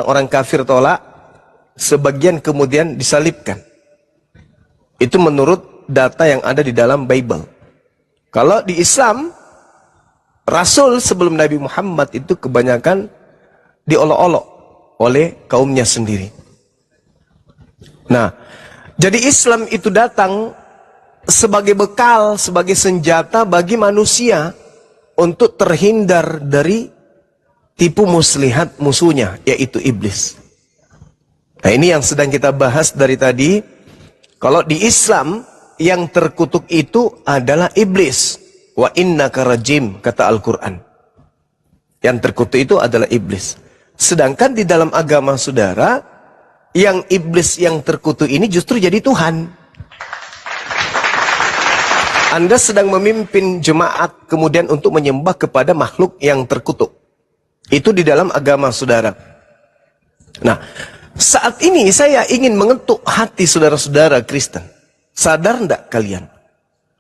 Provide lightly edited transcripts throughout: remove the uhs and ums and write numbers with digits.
orang kafir tolak, sebagian kemudian disalibkan. Itu menurut data yang ada di dalam Bible. Kalau di Islam, Rasul sebelum Nabi Muhammad itu kebanyakan diolok-olok oleh kaumnya sendiri. Nah, jadi Islam itu datang sebagai bekal, sebagai senjata bagi manusia untuk terhindar dari tipu muslihat musuhnya, yaitu iblis. Nah, ini yang sedang kita bahas dari tadi. Kalau di Islam, yang terkutuk itu adalah iblis. Wa innaka rajim, kata Al-Quran. Yang terkutuk itu adalah iblis. Sedangkan di dalam agama saudara, yang iblis yang terkutuk ini justru jadi Tuhan. Anda sedang memimpin jemaat kemudian untuk menyembah kepada makhluk yang terkutuk. Itu di dalam agama saudara. Nah, saat ini saya ingin mengetuk hati saudara-saudara Kristen. Sadar enggak kalian?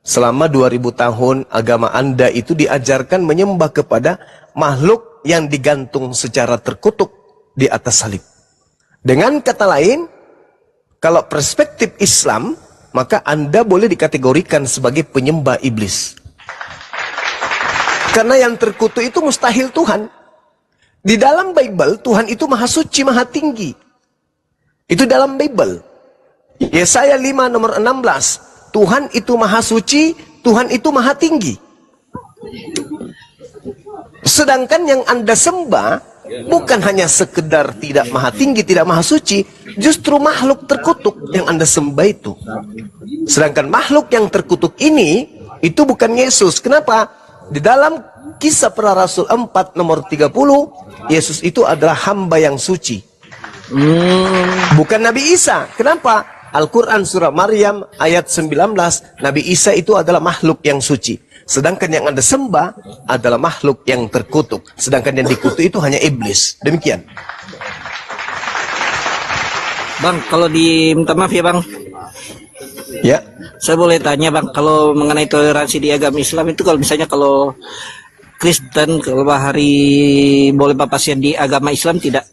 Selama 2000 tahun agama Anda itu diajarkan menyembah kepada makhluk yang digantung secara terkutuk di atas salib. Dengan kata lain, kalau perspektif Islam, maka Anda boleh dikategorikan sebagai penyembah iblis. Karena yang terkutuk itu mustahil Tuhan. Di dalam Bible, Tuhan itu maha suci, maha tinggi. Itu dalam Bible. Yesaya 5 nomor 16. Tuhan itu maha suci, Tuhan itu maha tinggi. Sedangkan yang Anda sembah bukan hanya sekedar tidak maha tinggi, tidak maha suci, justru makhluk terkutuk yang Anda sembah itu. Sedangkan makhluk yang terkutuk ini, itu bukan Yesus. Kenapa? Di dalam Kisah Para Rasul 4 nomor 30, Yesus itu adalah hamba yang suci. Bukan Nabi Isa. Kenapa? Al-Quran surah Maryam ayat 19, Nabi Isa itu adalah makhluk yang suci. Sedangkan yang Anda sembah adalah makhluk yang terkutuk. Sedangkan yang dikutuk itu hanya iblis. Demikian. Bang, kalau minta maaf ya Bang. Ya. Saya boleh tanya Bang, kalau mengenai toleransi di agama Islam itu kalau misalnya kalau Kristen, kalau hari boleh papasian di agama Islam tidak?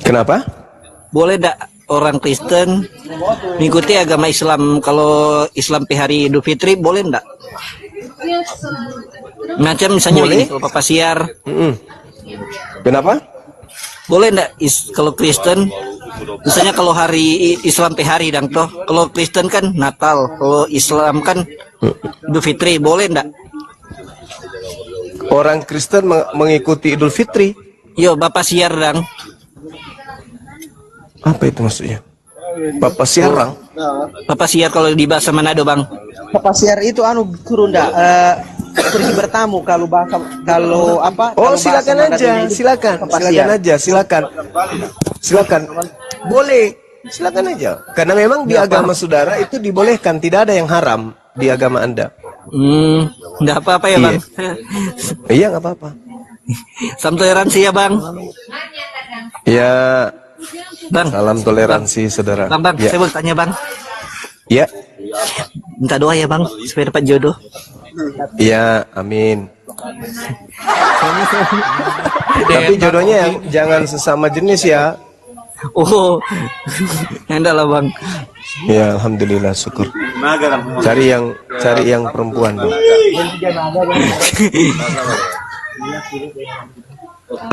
Kenapa? Boleh tidak orang Kristen mengikuti agama Islam kalau Islam hari Idul Fitri boleh enggak? Macam misalnya boleh. Ini, kalau Papa Siar. Kenapa? Boleh enggak kalau Kristen misalnya kalau hari Islam hari dan toh kalau Kristen kan Natal, kalau Islam kan Idul Fitri, boleh enggak? Orang Kristen mengikuti Idul Fitri. Yo, Bapak Siar dang. Apa itu maksudnya? Bapak siarang? Bapak Siar kalau di bahasa Manado Bang. Bapak Siar itu turun dah pergi bertamu kalau apa? Oh, kalau silakan aja, silakan aja, silakan. Boleh, silakan aja. Karena memang di agama saudara itu dibolehkan, tidak ada yang haram di agama Anda. Enggak apa-apa ya Bang. Iya, nggak apa-apa. Salam toleransi ya Bang. Ya. Bang, salam toleransi saudara. Bang, ya. saya mau tanya Bang. Ya. Minta doa ya Bang supaya dapat jodoh. Ya, amin. Tapi jodohnya yang jangan sesama jenis ya. Oh, enggak lah Bang. Ya, alhamdulillah, syukur. Cari yang perempuan Bang.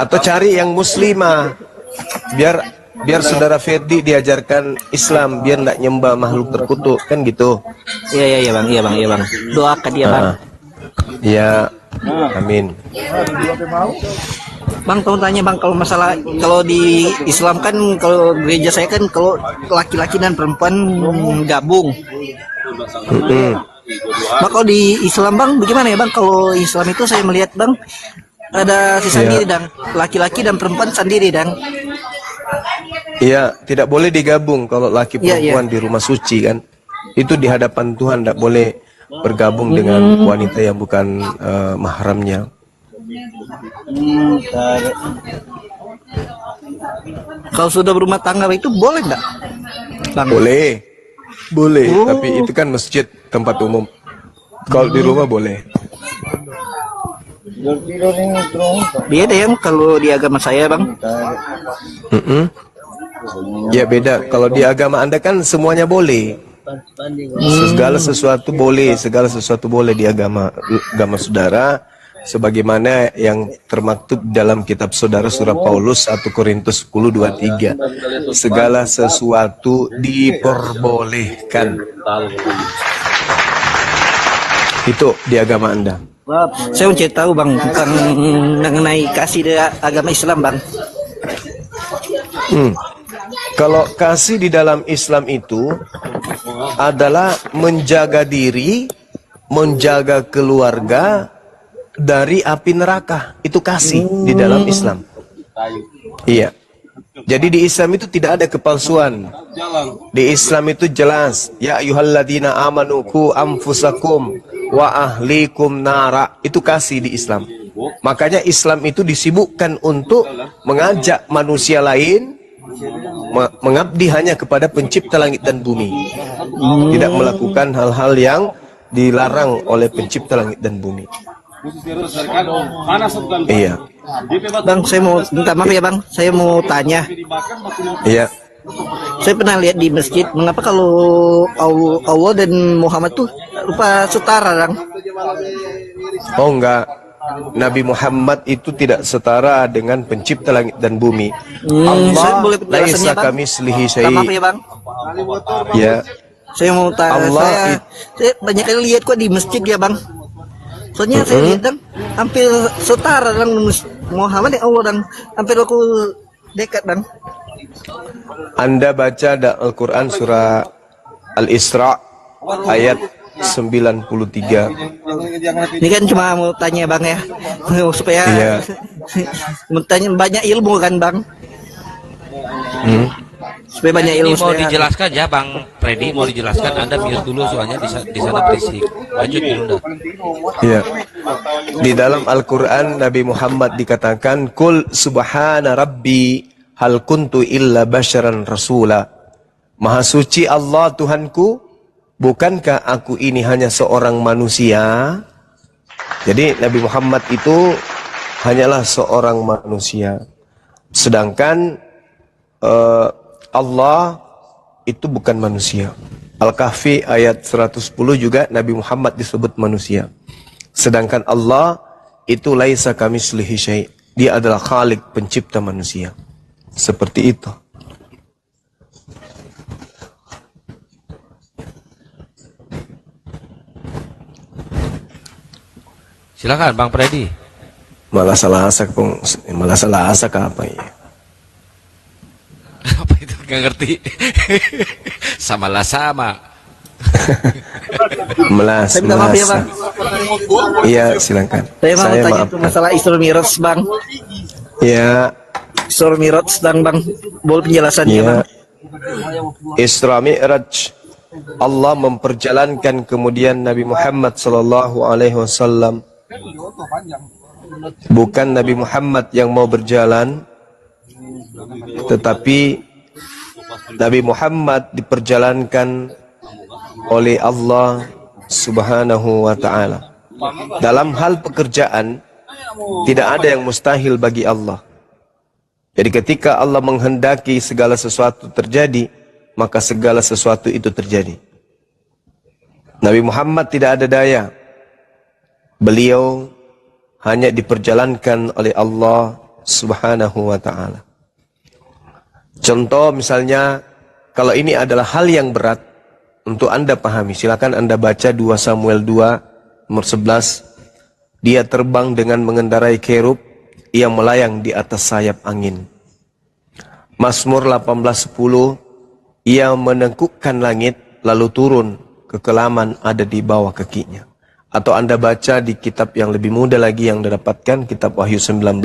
Atau cari yang muslimah. Biar saudara Ferdi diajarkan Islam, biar nggak nyembah makhluk terkutuk, kan gitu. Iya Bang. Doakan dia Bang. Iya, amin. Bang, mau tanya Bang, kalau masalah kalau di Islam kan, kalau gereja saya kan kalau laki-laki dan perempuan gabung. Bang, kalau di Islam Bang, bagaimana ya Bang? Kalau Islam itu saya melihat Bang, ada sendiri dan laki-laki dan perempuan sendiri dan. Iya, tidak boleh digabung kalau laki perempuan di rumah suci kan. Itu di hadapan Tuhan, tidak boleh bergabung dengan wanita yang bukan mahramnya. Kalau sudah berumah tangga itu boleh nggak? Boleh, tapi itu kan masjid, tempat umum. Kalau di rumah boleh. Beda yang kalau di agama saya bang. Mm-mm. Ya beda. Kalau di agama Anda kan semuanya boleh. Segala sesuatu boleh, segala sesuatu boleh di agama saudara, sebagaimana yang termaktub dalam kitab saudara surah Paulus 1 Korintus 10:23. Segala sesuatu diperbolehkan. Itu di agama Anda. Saya mau tahu bang tentang mengenai kasih di agama Islam bang. Kalau kasih di dalam Islam itu adalah menjaga diri, menjaga keluarga dari api neraka. Itu kasih di dalam Islam. Iya. Jadi di Islam itu tidak ada kepalsuan. Di Islam itu jelas, ya ayyuhalladzina amanu qu anfusakum wa ahlikum nara. Itu kasih di Islam. Makanya Islam itu disibukkan untuk mengajak manusia lain mengabdi hanya kepada pencipta langit dan bumi. Tidak melakukan hal-hal yang dilarang oleh pencipta langit dan bumi. Iya. Bang, saya mau minta maaf ya bang, saya mau tanya. Iya. Saya pernah lihat di masjid, mengapa kalau Allah dan Muhammad tuh rupa setara bang? Oh enggak. Nabi Muhammad itu tidak setara dengan pencipta langit dan bumi. Saya boleh penjelasannya, laisa Bang? kamitslihi syai'. Maaf ya bang. Ya. Saya mau tanya, saya banyak kali lihat kok di masjid ya bang. Soalnya saya lihat dan hampir setara dengan Muhammad dan Allah dan hampir aku dekat bang. Anda baca Al-Quran surah Al-Isra ayat 93. Ini kan cuma mau tanya bang ya, supaya Iya. mau tanya banyak ilmu kan bang. Supaya banyak Ini ilmu. mau Supaya... dijelaskan ya Bang Freddy, mau dijelaskan. Anda mute dulu soalnya di sana berisik. Lanjut dulu dah. Iya. Di dalam Al-Quran Nabi Muhammad dikatakan, Kul subhana rabbi hal kuntu illa basyaran rasula. Maha suci Allah Tuhanku, bukankah aku ini hanya seorang manusia? Jadi Nabi Muhammad itu hanyalah seorang manusia. Sedangkan Allah itu bukan manusia. Al-Kahfi ayat 110 juga Nabi Muhammad disebut manusia. Sedangkan Allah itu laisa kamitslihi syai'. Dia adalah Khalik, pencipta manusia. Seperti itu. Silakan Bang Freddy. Malah salah asak apa ya? Apa itu? Gak ngerti. Samalah sama. Melas. Saya minta maaf ya bang. Iya, silakan. Saya mau tanya maafkan. itu masalah Isra Mi'raj bang. Ya, Isra Mi'raj dan bang, boleh penjelasannya ya. bang? Isra Mi'raj, Allah memperjalankan kemudian Nabi Muhammad sallallahu alaihi wasallam. Bukan Nabi Muhammad yang mau berjalan, tetapi Nabi Muhammad diperjalankan oleh Allah Subhanahu wa ta'ala. Dalam hal pekerjaan, tidak ada yang mustahil bagi Allah. Jadi ketika Allah menghendaki segala sesuatu terjadi, maka segala sesuatu itu terjadi. Nabi Muhammad tidak ada daya. Beliau hanya diperjalankan oleh Allah Subhanahu wa ta'ala. Contoh misalnya, kalau ini adalah hal yang berat untuk Anda pahami, silakan Anda baca 2 Samuel 2 nomor 11. Dia terbang dengan mengendarai kerub, ia melayang di atas sayap angin. Mazmur 18:10, ia menengkukkan langit lalu turun, kekelaman ada di bawah kakinya. Atau Anda baca di kitab yang lebih muda lagi yang Anda dapatkan, kitab Wahyu 19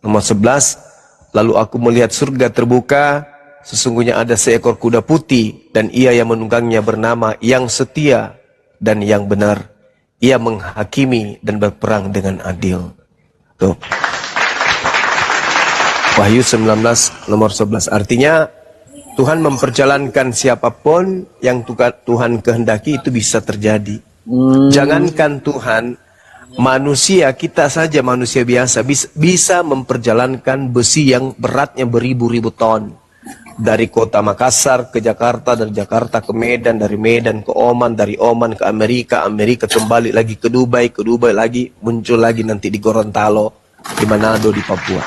nomor 11, lalu aku melihat surga terbuka, sesungguhnya ada seekor kuda putih, dan ia yang menunggangnya bernama yang setia dan yang benar. Ia menghakimi dan berperang dengan adil. Tuh. Wahyu 19 nomor 11. Artinya Tuhan memperjalankan siapapun yang Tuhan kehendaki itu bisa terjadi. Jangankan Tuhan, Manusia, kita saja manusia biasa bisa memperjalankan besi yang beratnya beribu-ribu ton. Dari kota Makassar ke Jakarta, dari Jakarta ke Medan, dari Medan ke Oman, dari Oman ke Amerika, Amerika kembali lagi ke Dubai lagi, muncul lagi nanti di Gorontalo, di Manado, di Papua.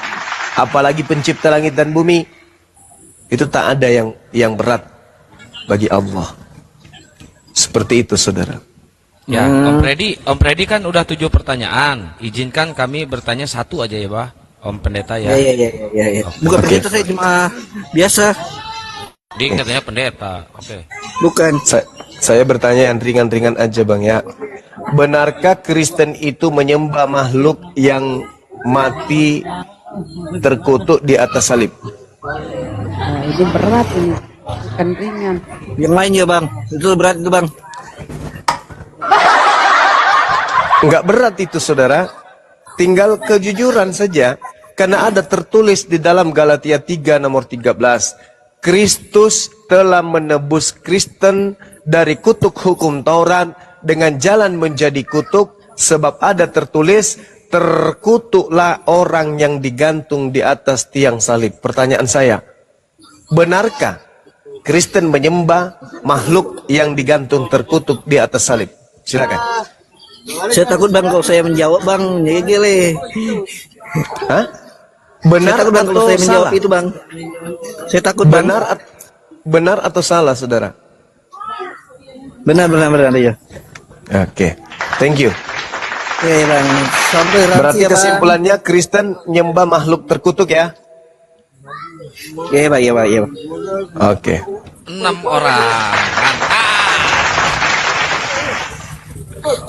Apalagi pencipta langit dan bumi, itu tak ada yang berat bagi Allah. Seperti itu, saudara. Ya, Om Freddy kan udah 7 pertanyaan. Izinkan kami bertanya satu aja ya, Bah. Om Pendeta ya. Ya. Bukan pendeta, saya cuma biasa. Dia katanya pendeta. Oke. Bukan. Saya bertanya yang ringan-ringan aja, Bang ya. Benarkah Kristen itu menyembah makhluk yang mati terkutuk di atas salib? Nah, ini berat ini, bukan ringan. Yang lain ya bang, itu berat itu bang. Enggak berat itu, saudara. Tinggal kejujuran saja. Karena ada tertulis di dalam Galatia 3 nomor 13. Kristus telah menebus Kristen dari kutuk hukum Taurat dengan jalan menjadi kutuk. Sebab ada tertulis, terkutuklah orang yang digantung di atas tiang salib. Pertanyaan saya, benarkah Kristen menyembah makhluk yang digantung terkutuk di atas salib? Silakan. Saya takut bang kalau saya menjawab bang, gile. Hah? Benar Saya takut bang kalau atau saya menjawab salah? itu bang. Saya takut bang. Benar atau salah, saudara? Benar ya. Oke, thank you. Oke bang, sampai Berarti ya, kesimpulannya Kristen nyembah makhluk terkutuk ya? Iya bang. Oke. 6 orang.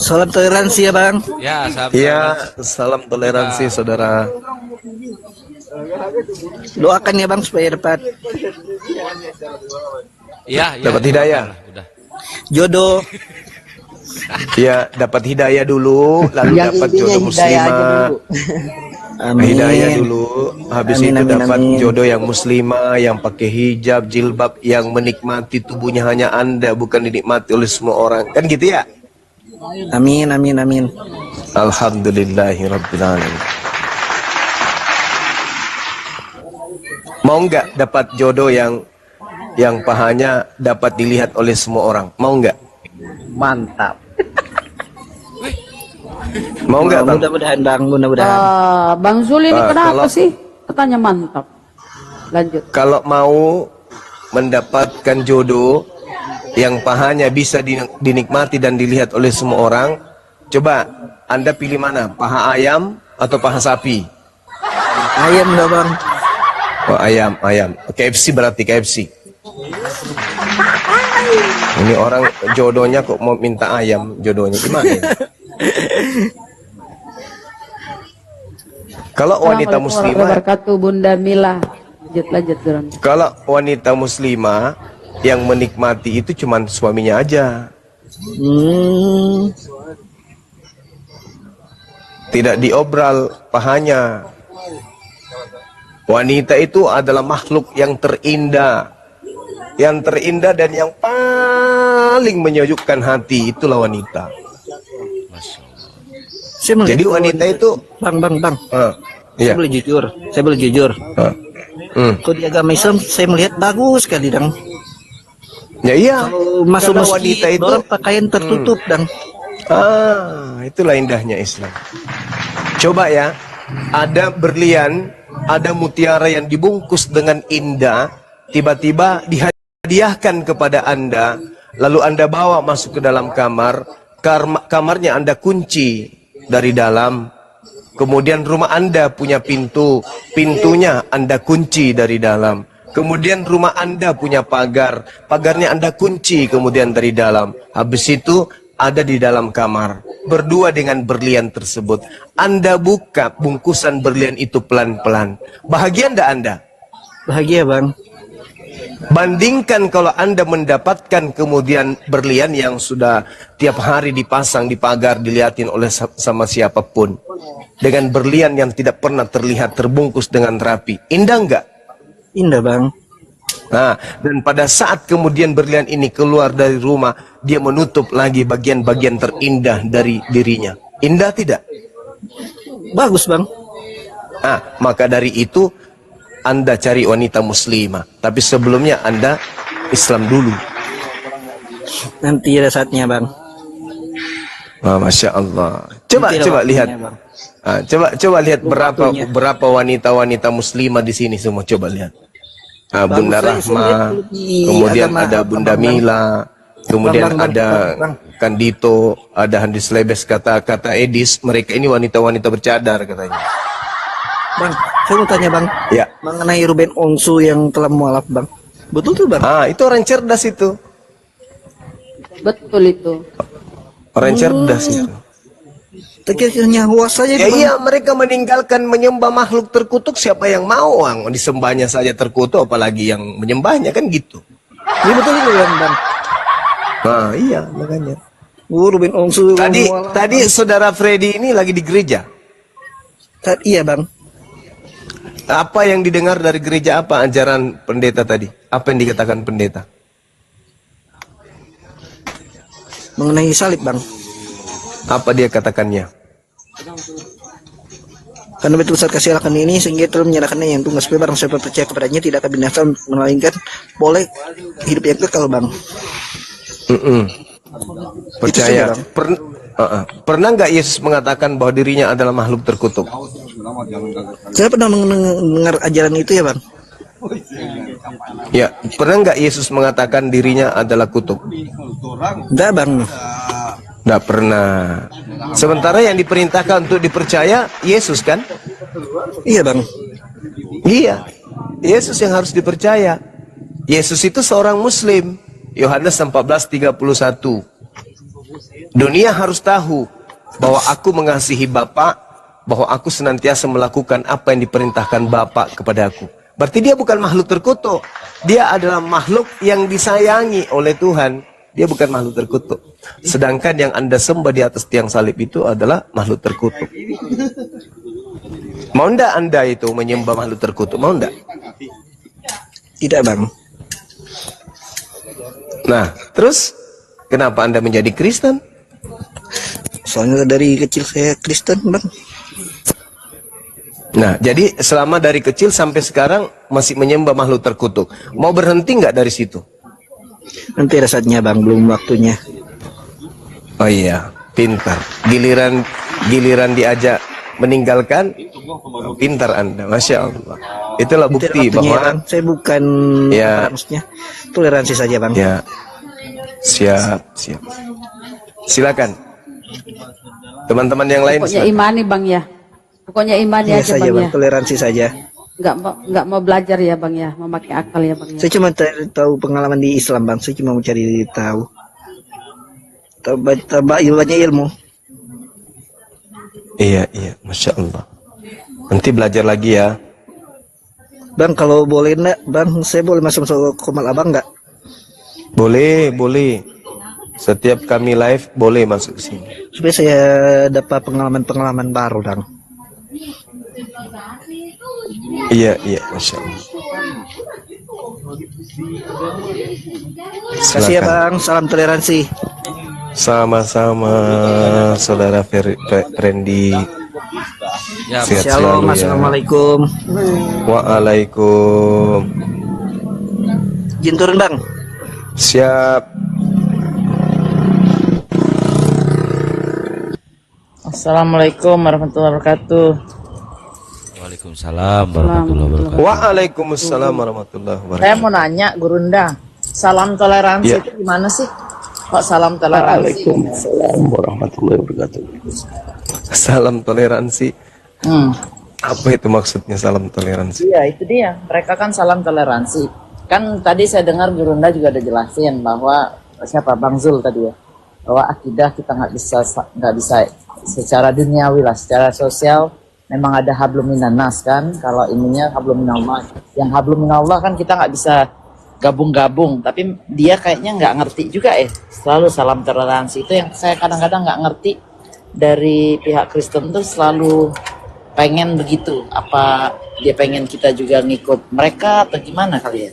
Salam toleransi ya bang. Ya, Iya, salam toleransi, saudara. Doakan ya bang supaya dapat Ya, Dapat hidayah. Udah. jodoh. Ya, dapat hidayah dulu, lalu Yang dapat intinya jodoh hidayah aja muslimah. dulu. Amin. Hidayah dulu, habis Amin, itu amin, dapat amin. jodoh yang muslimah, yang pakai hijab, jilbab, yang menikmati tubuhnya hanya Anda, bukan dinikmati oleh semua orang. Kan gitu ya? Amin. Alhamdulillahirabbil alamin. Mau nggak dapat jodoh yang pahanya dapat dilihat oleh semua orang? Mau nggak? Mantap. Mau nggak, Bang? Mudah-mudahan bang, mudah-mudahan. Bang Zul ini kenapa kalau- sih? Katanya mantap. Lanjut. Kalau mau mendapatkan jodoh yang pahanya bisa dinikmati dan dilihat oleh semua orang, coba Anda pilih mana? Paha ayam atau paha sapi? Ayam dah bang. Oh, ayam. KFC berarti KFC. Ini orang jodohnya kok mau minta ayam, jodohnya gimana ya? Kalau wanita Assalamualaikum muslimah, warahmatullahi wabarakatuh, Bunda Mila. Lanjut, Duran. kalau wanita muslimah yang menikmati itu cuma suaminya aja, tidak diobral pahanya. Wanita itu adalah makhluk yang terindah dan yang paling menyejukkan hati, itulah wanita. Saya melihat Jadi wanita itu, bang. iya. Saya boleh jujur. Kalau di agama Islam saya melihat bagus sekali dang. Ya iya. Kalau masuk Karena masjid wanita itu, orang pakaian tertutup dang. Itulah indahnya Islam. Coba ya, ada berlian, ada mutiara yang dibungkus dengan indah, tiba-tiba dihadiahkan kepada Anda, lalu Anda bawa masuk ke dalam kamar, kamarnya Anda kunci dari dalam, kemudian rumah Anda punya pintunya Anda kunci dari dalam, kemudian rumah Anda punya pagarnya Anda kunci kemudian dari dalam, habis itu ada di dalam kamar, berdua dengan berlian tersebut. Anda buka bungkusan berlian itu pelan-pelan. Bahagia enggak Anda? Bahagia bang. Bandingkan kalau Anda mendapatkan kemudian berlian yang sudah tiap hari dipasang di pagar, dilihatin oleh sama siapapun. Dengan berlian yang tidak pernah terlihat terbungkus dengan rapi. Indah enggak? Indah bang. Nah, dan pada saat kemudian berlian ini keluar dari rumah, dia menutup lagi bagian-bagian terindah dari dirinya. Indah tidak? Bagus bang. Maka dari itu Anda cari wanita muslimah, tapi sebelumnya Anda Islam dulu. Nanti ada saatnya bang. Masya Allah. Coba Nanti ada coba waktunya, lihat. Bang. Coba lihat Waktunya. berapa wanita-wanita muslimah di sini semua, coba lihat. Bunda Bagus, saya Rahma, lihat di kemudian agama ada apa, Bunda Bang? Mila, kemudian Bang, ada Bang. Kandito, ada Handis Lebes, kata Edis, mereka ini wanita-wanita bercadar katanya. Bang, saya mau tanya bang. Ya. Mengenai Ruben Onsu yang telah mualaf bang. Betul tuh bang? Itu orang cerdas itu. Betul itu. Orang cerdas itu. Akhirnya huas saja Ya bang. iya, mereka meninggalkan menyembah makhluk terkutuk, siapa yang mau disembahnya saja terkutuk, apalagi yang menyembahnya, kan gitu. Ini betul itu bang. Iya makanya. Ruben Onsu yang mualaf. Tadi saudara Freddy ini lagi di gereja. Iya bang. Apa yang didengar dari gereja, apa ajaran pendeta tadi? Apa yang dikatakan pendeta? Mengenai salib bang. Apa dia katakannya? Karena betul saat kasih akan ini sehingga telah menyerahkannya yang tunggal supaya barang siapa percaya kepadanya tidak akan binasa melainkan boleh hidup yang kekal bang. Percaya. Itu saja, Pernah nggak Yesus mengatakan bahwa dirinya adalah makhluk terkutuk? Saya pernah mendengar ajaran itu ya bang. Ya, pernah nggak Yesus mengatakan dirinya adalah kutuk? Enggak bang. Nggak pernah. Sementara yang diperintahkan untuk dipercaya Yesus kan? Iya bang. Iya, Yesus yang harus dipercaya. Yesus itu seorang Muslim. Yohanes 14:31. Dunia harus tahu bahwa aku mengasihi Bapa, bahwa aku senantiasa melakukan apa yang diperintahkan Bapa kepada aku. Berarti dia bukan makhluk terkutuk. Dia adalah makhluk yang disayangi oleh Tuhan. Dia bukan makhluk terkutuk. Sedangkan yang Anda sembah di atas tiang salib itu adalah makhluk terkutuk. Mau ndak Anda itu menyembah makhluk terkutuk? Mau ndak? Tidak bang. Nah, terus kenapa Anda menjadi Kristen? Soalnya dari kecil saya Kristen bang. Nah, jadi selama dari kecil sampai sekarang masih menyembah makhluk terkutuk. Mau berhenti nggak dari situ? Nanti ada saatnya bang, belum waktunya. Oh iya, pintar. Giliran diajak meninggalkan, pintar Anda, Masya Allah. Itulah bukti Waktunya, ya, bahwa bang. Saya bukan Ya. maksudnya toleransi saja bang. ya, siap. Silakan. Teman-teman yang lain. Pokoknya silakan. imani bang ya. Pokoknya imani Iya aja saja bang bang, ya. toleransi saja. Nggak mau belajar ya bang ya, memakai akal ya bang ya. Saya cuma tahu pengalaman di Islam bang. Saya cuma mau cari tahu. Tambah banyak ilmu. Iya, Masya Allah. Nanti belajar lagi ya. Bang kalau boleh enggak bang, saya boleh masuk komal abang enggak? Boleh. Setiap kami live boleh masuk ke sini. Supaya saya dapat pengalaman baru bang. Iya, Masya Allah. Kasih ya bang, salam toleransi. Sama-sama, saudara Ferendi. Ya, Sehat Shalom, selalu ya. assalamualaikum. Waalaikum. Jin turun bang. Siap. Assalamualaikum warahmatullahi wabarakatuh. Waalaikumsalam warahmatullahi wabarakatuh. Waalaikumsalam warahmatullahi Saya wabarakatuh. mau nanya, Gurunda, salam toleransi Ya. itu gimana sih? Kok salam toleransi? Salam toleransi. Hmm. Apa itu maksudnya salam toleransi? Iya, itu dia. Mereka kan salam toleransi. Kan tadi saya dengar Gurunda juga ada jelasin bahwa siapa Bang Zul tadi ya, bahwa akidah kita nggak bisa secara duniawi lah, secara sosial memang ada hablum minannas kan. Kalau ininya hablum minallah. Yang hablum minallah kan kita nggak bisa gabung-gabung, tapi dia kayaknya nggak ngerti juga selalu salam toleransi itu yang saya kadang-kadang nggak ngerti dari pihak Kristen tuh selalu pengen begitu, apa dia pengen kita juga ngikut mereka atau gimana kali ya?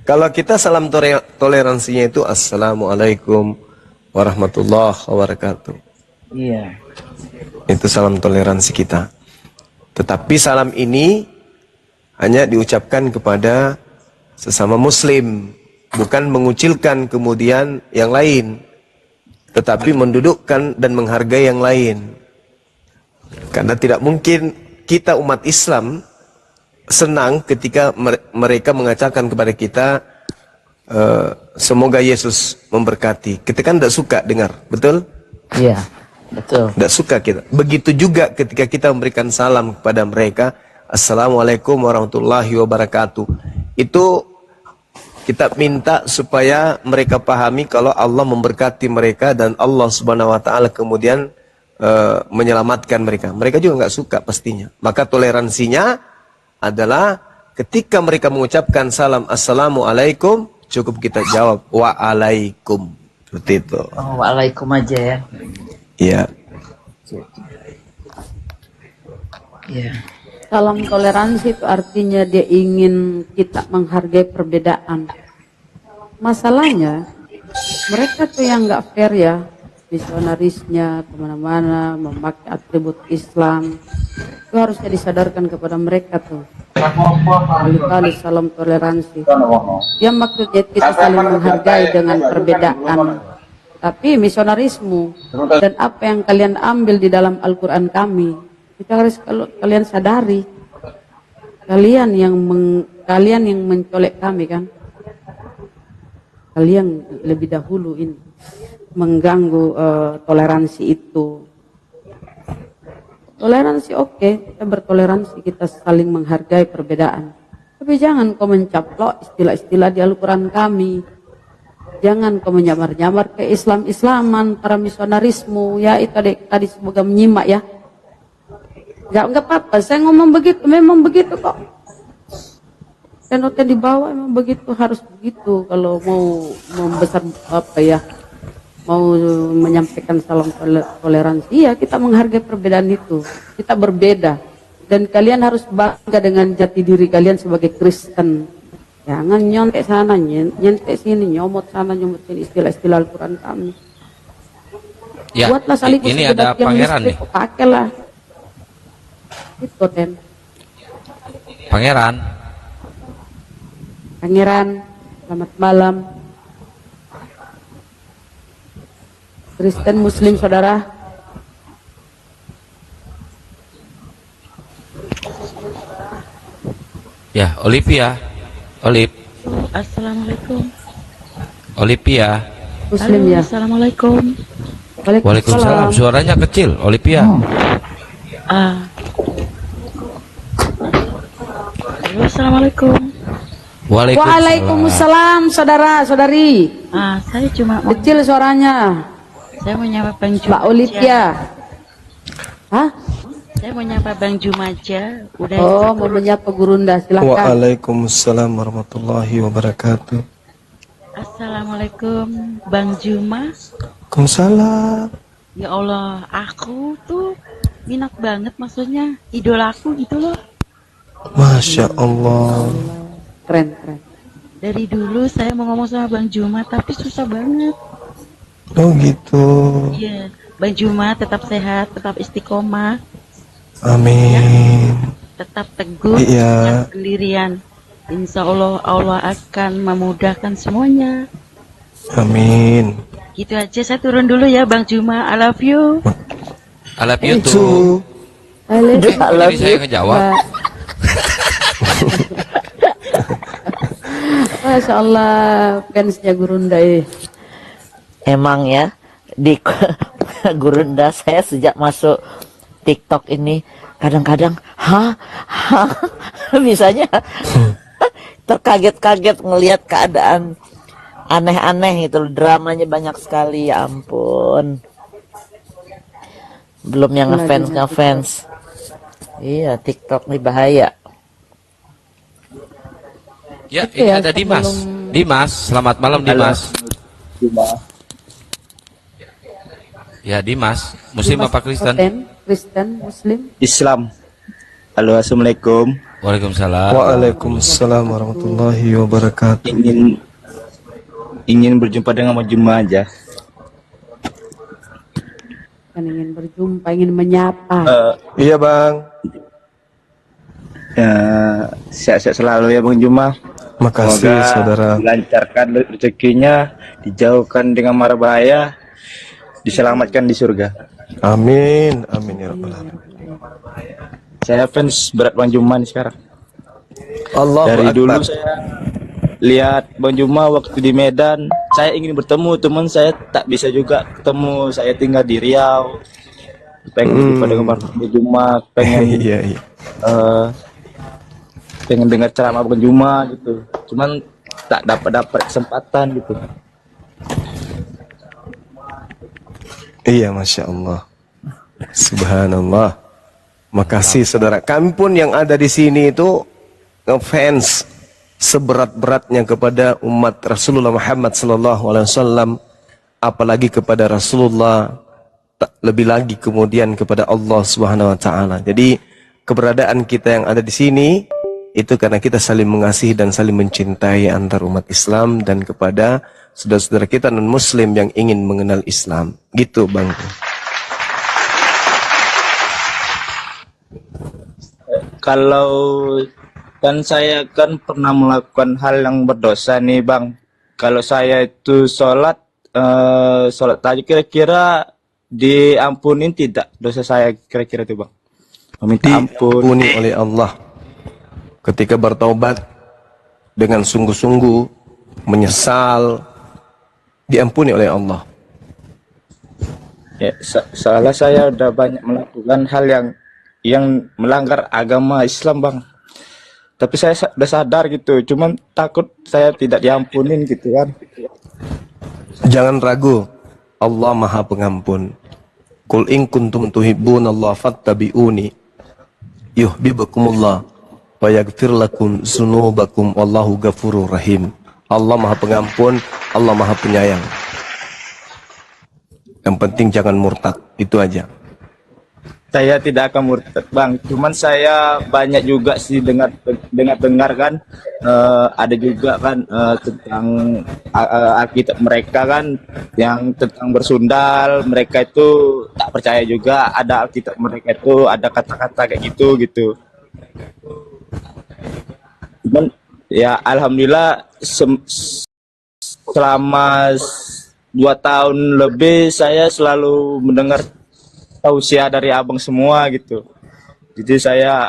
Kalau kita salam toleransinya itu assalamualaikum warahmatullahi wabarakatuh. Iya. Itu salam toleransi kita. Tetapi salam ini hanya diucapkan kepada sesama muslim, bukan mengucilkan kemudian yang lain, tetapi mendudukkan dan menghargai yang lain. Karena tidak mungkin kita umat Islam senang ketika mereka mengatakan kepada kita semoga Yesus memberkati. Kita kan tidak suka dengar, betul? Iya, betul. Tidak suka kita. Begitu juga ketika kita memberikan salam kepada mereka, Assalamualaikum warahmatullahi wabarakatuh. Itu kita minta supaya mereka pahami kalau Allah memberkati mereka dan Allah Subhanahu wa taala kemudian menyelamatkan mereka. Mereka juga nggak suka pastinya. Maka toleransinya adalah ketika mereka mengucapkan salam Assalamualaikum, cukup kita jawab Waalaikum. Seperti itu. Oh, waalaikum aja ya. Iya. Iya. Salam toleransi itu artinya dia ingin kita menghargai perbedaan. Masalahnya mereka tuh yang nggak fair ya, misionarisnya kemana-mana memakai atribut Islam. Itu harusnya disadarkan kepada mereka tuh. Kali-kali salam toleransi. Yang maksudnya kita saling menghargai dengan perbedaan. Tapi misionarisme dan apa yang kalian ambil di dalam Al-Quran kami, kita harus kalian sadari. Kalian yang mencolek kami kan. Kalian lebih dahulu ini mengganggu toleransi itu. Toleransi oke, kita bertoleransi, kita saling menghargai perbedaan. Tapi jangan kau mencaplok istilah-istilah di Al-Quran kami. Jangan kau menyamar-nyamar ke Islam-Islaman, para misionarisme. Ya itu tadi semoga menyimak ya. Enggak apa-apa, saya ngomong begitu, memang begitu kok. Tenotnya di bawah memang begitu, harus begitu. Kalau mau membesar apa ya, mau menyampaikan salam toleransi, ya kita menghargai perbedaan itu. Kita berbeda. Dan kalian harus bangga dengan jati diri kalian sebagai Kristen. Jangan nyontek sana, nyontek sini, nyomot sana, nyomot sini, istilah-istilah Al-Quran kami. Ya, Buatlah saling ini ada pangeran nih. Pakailah. Itu Ten. Pangeran. Pangeran, selamat malam. Kristen Muslim saudara. Ya, Olivia. Olip. Assalamualaikum. Olivia. Muslim Halo, ya. Assalamualaikum. Waalaikumsalam. Suaranya kecil, Olivia. Ah. Halo, Assalamualaikum. Waalaikumsalam saudara saudari. Saya cuma mau, Kecil suaranya. saya mau nyapa Bang Mbak Juma. Olivia. Hah? Saya mau nyapa Bang Juma aja. Udah. Oh, mau menyapa Gurunda, silakan. Waalaikumsalam warahmatullahi wabarakatuh. Assalamualaikum, Bang Juma. Waalaikumsalam. Ya Allah, aku tuh minat banget, maksudnya idolaku gitu loh. Masya Allah. Keren, keren. Dari dulu saya mau ngomong sama Bang Juma, tapi susah banget. Oh gitu. Iya, Bang Juma tetap sehat, tetap istiqomah, Amin. tetap teguh, Iya. jangan sendirian. Insya Allah Allah akan memudahkan semuanya. Amin. Gitu aja, saya turun dulu ya Bang Juma. I love you. I love you too. Jadi saya ngejawab. Masya Allah, fansnya Gurunda Emang ya, di Gurunda saya sejak masuk TikTok ini kadang-kadang misalnya terkaget-kaget ngelihat keadaan aneh-aneh gitu, dramanya banyak sekali, ya ampun. Belum yang ngefans. Iya, TikTok ini bahaya. Ya, ini ada Dimas. Dimas, selamat malam Dimas. Ya, Dimas. Muslim apa Kristen? Kristen, Muslim. Islam. Halo, assalamualaikum. Waalaikumsalam. Waalaikumsalam warahmatullahi wabarakatuh. Ingin berjumpa dengan Mas Juma aja. kan ingin berjumpa, ingin menyapa. Iya bang. Ya, sehat-sehat selalu ya Bang Juma. Makasih Semoga saudara. dilancarkan rezekinya, dijauhkan dengan mara bahaya, diselamatkan di surga. Amin, amin ya rabbal alamin. Saya fans berat Bang Juma nih sekarang. Allahu Dari dulu Akbar. saya lihat Bang Juma waktu di Medan, saya ingin bertemu teman saya tak bisa juga ketemu. Saya tinggal di Riau, pengen jumpa dengan Bang Juma, pengen Iya, iya. pengen dengar ceramah Bang Juma gitu. Cuman tak dapat kesempatan gitu. Iya, masya Allah. Subhanallah. Makasih saudara. Kami pun yang ada di sini itu ngefans seberat-beratnya kepada umat Rasulullah Muhammad SAW, apalagi kepada Rasulullah, lebih lagi kemudian kepada Allah Subhanahu Wa Taala. Jadi keberadaan kita yang ada di sini itu karena kita saling mengasihi dan saling mencintai antar umat Islam dan kepada saudara-saudara kita non-Muslim yang ingin mengenal Islam. Gitu Bang. Kalau kan saya kan pernah melakukan hal yang berdosa nih Bang. Kalau saya itu sholat tahajud kira-kira diampunin tidak dosa saya kira-kira tuh Bang? Meminta ampun. Diampuni oleh Allah ketika bertaubat dengan sungguh-sungguh, menyesal, diampuni oleh Allah. Ya, salah saya udah banyak melakukan hal yang melanggar agama Islam Bang. Tapi saya udah sadar gitu, cuman takut saya tidak diampunin gitu kan. Jangan ragu, Allah Maha Pengampun. Qul in kuntum tuhibbunallaha fattabi'uni yuhibbukumullah wa yaghfir lakum dzunubakum wallahu ghafurur rahim. Allah Maha Pengampun, Allah Maha Penyayang. Yang penting jangan murtad, itu aja. Saya tidak akan murtad Bang, cuman saya banyak juga sih dengar kan, ada juga kan tentang Alkitab mereka kan yang tentang bersundal, mereka itu tak percaya juga ada Alkitab mereka itu ada kata-kata kayak gitu. Cuman ya alhamdulillah selama 2 tahun lebih saya selalu mendengar tausiah dari abang semua gitu. Jadi saya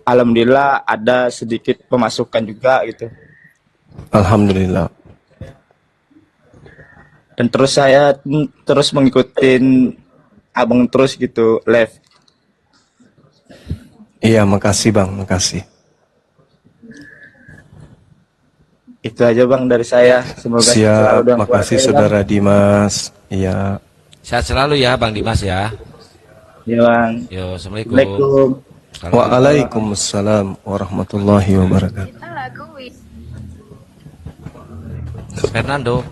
alhamdulillah ada sedikit pemasukan juga gitu. Alhamdulillah. Dan terus saya terus mengikuti abang terus gitu live. Iya, makasih Bang, makasih. Itu aja Bang dari saya. Semoga Siap, selalu makasih kuat, saudara Bang. Dimas. Iya. Sehat selalu ya Bang Dimas ya. Ya Bang. Yo, assalamualaikum. Assalamualaikum. Waalaikumsalam warahmatullahi wabarakatuh. Fernando.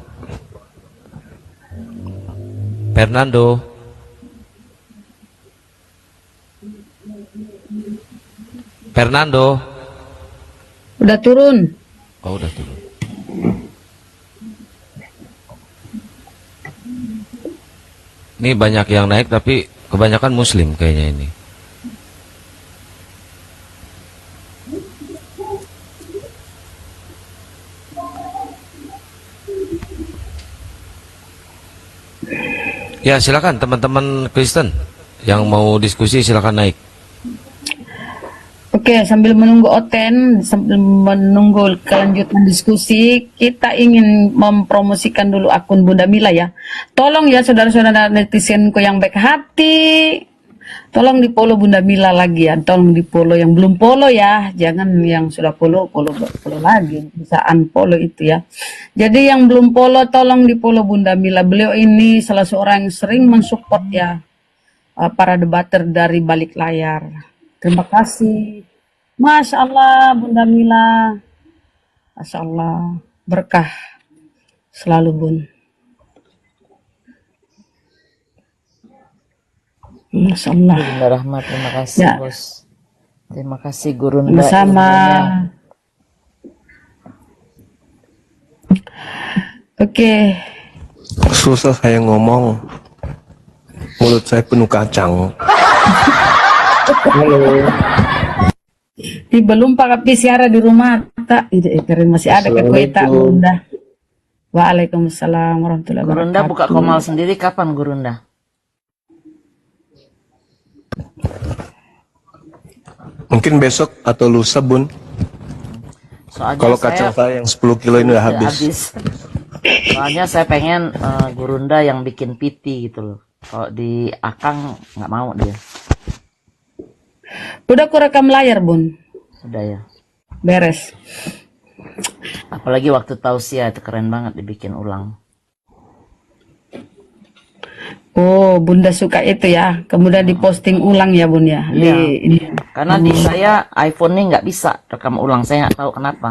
Fernando. Fernando. Udah turun. Oh, udah turun. Ini banyak yang naik tapi kebanyakan muslim kayaknya ini. Ya silakan teman-teman Kristen yang mau diskusi silakan naik. Oke, sambil menunggu Oten, sambil menunggu kelanjutan diskusi, kita ingin mempromosikan dulu akun Bunda Mila ya. Tolong ya saudara-saudara netizenku yang baik hati, tolong di follow Bunda Mila lagi ya. Tolong di follow yang belum follow ya, jangan yang sudah follow lagi, bisa unfollow itu ya. Jadi yang belum follow tolong di follow Bunda Mila. Beliau ini salah seorang yang sering mensupport ya para debater dari balik layar. Terima kasih. Masya Allah Bunda Mila. Masya Allah. Berkah selalu Bun. Masya Allah. Bunda Rahmat, terima kasih Ya. Bos. Terima kasih Guru Nda Sama-sama. ilmunya. Susah saya ngomong. Mulut saya penuh kacang. Belum pakai PCR di rumah tak? Keren masih ada ke kue tak Gurunda. Waalaikumsalam warahmatullahi Gurunda wabarakatuh. buka komal sendiri kapan Gurunda? Mungkin besok atau lusa, Bun. Soalnya Kalau kacang saya yang 10 kilo ini udah habis. Soalnya saya pengen Gurunda yang bikin piti gitu loh. Kalau di Akang nggak mau dia. Udah aku rekam layar, Bun. Udah ya. Beres. Apalagi waktu tausiah itu keren banget dibikin ulang. Oh, Bunda suka itu ya. Kemudian diposting ulang ya, Bun ya. Iya. Di Karena di saya iPhone ini nggak bisa rekam ulang. Saya nggak tahu kenapa.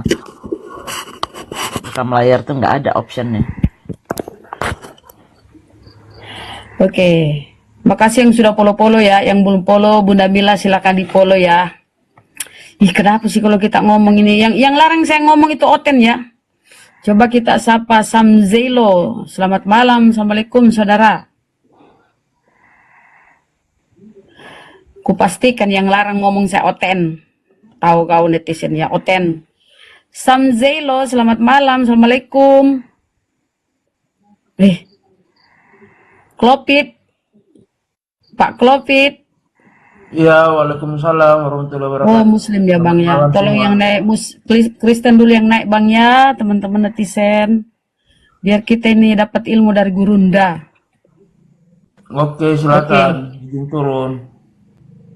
Rekam layar tuh nggak ada optionnya. Oke. Makasih yang sudah follow-follow ya. Yang belum follow, Bunda Mila silakan di-follow ya. Ih, kenapa sih kalau kita ngomong ini? Yang larang saya ngomong itu Oten ya. Coba kita sapa Samzelo. Selamat malam. Assalamualaikum, saudara. Kupastikan yang larang ngomong saya Oten. Tahu kau netizen ya, Oten. Samzelo, selamat malam. Assalamualaikum. Klopit. Pak Klopit. Iya, waalaikumsalam warahmatullahi wabarakatuh. Oh, Muslim ya Bang ya. Tolong yang naik Kristen dulu yang naik Bang ya, teman-teman netizen. Biar kita ini dapat ilmu dari Gurunda. Oke, silakan. Izin turun.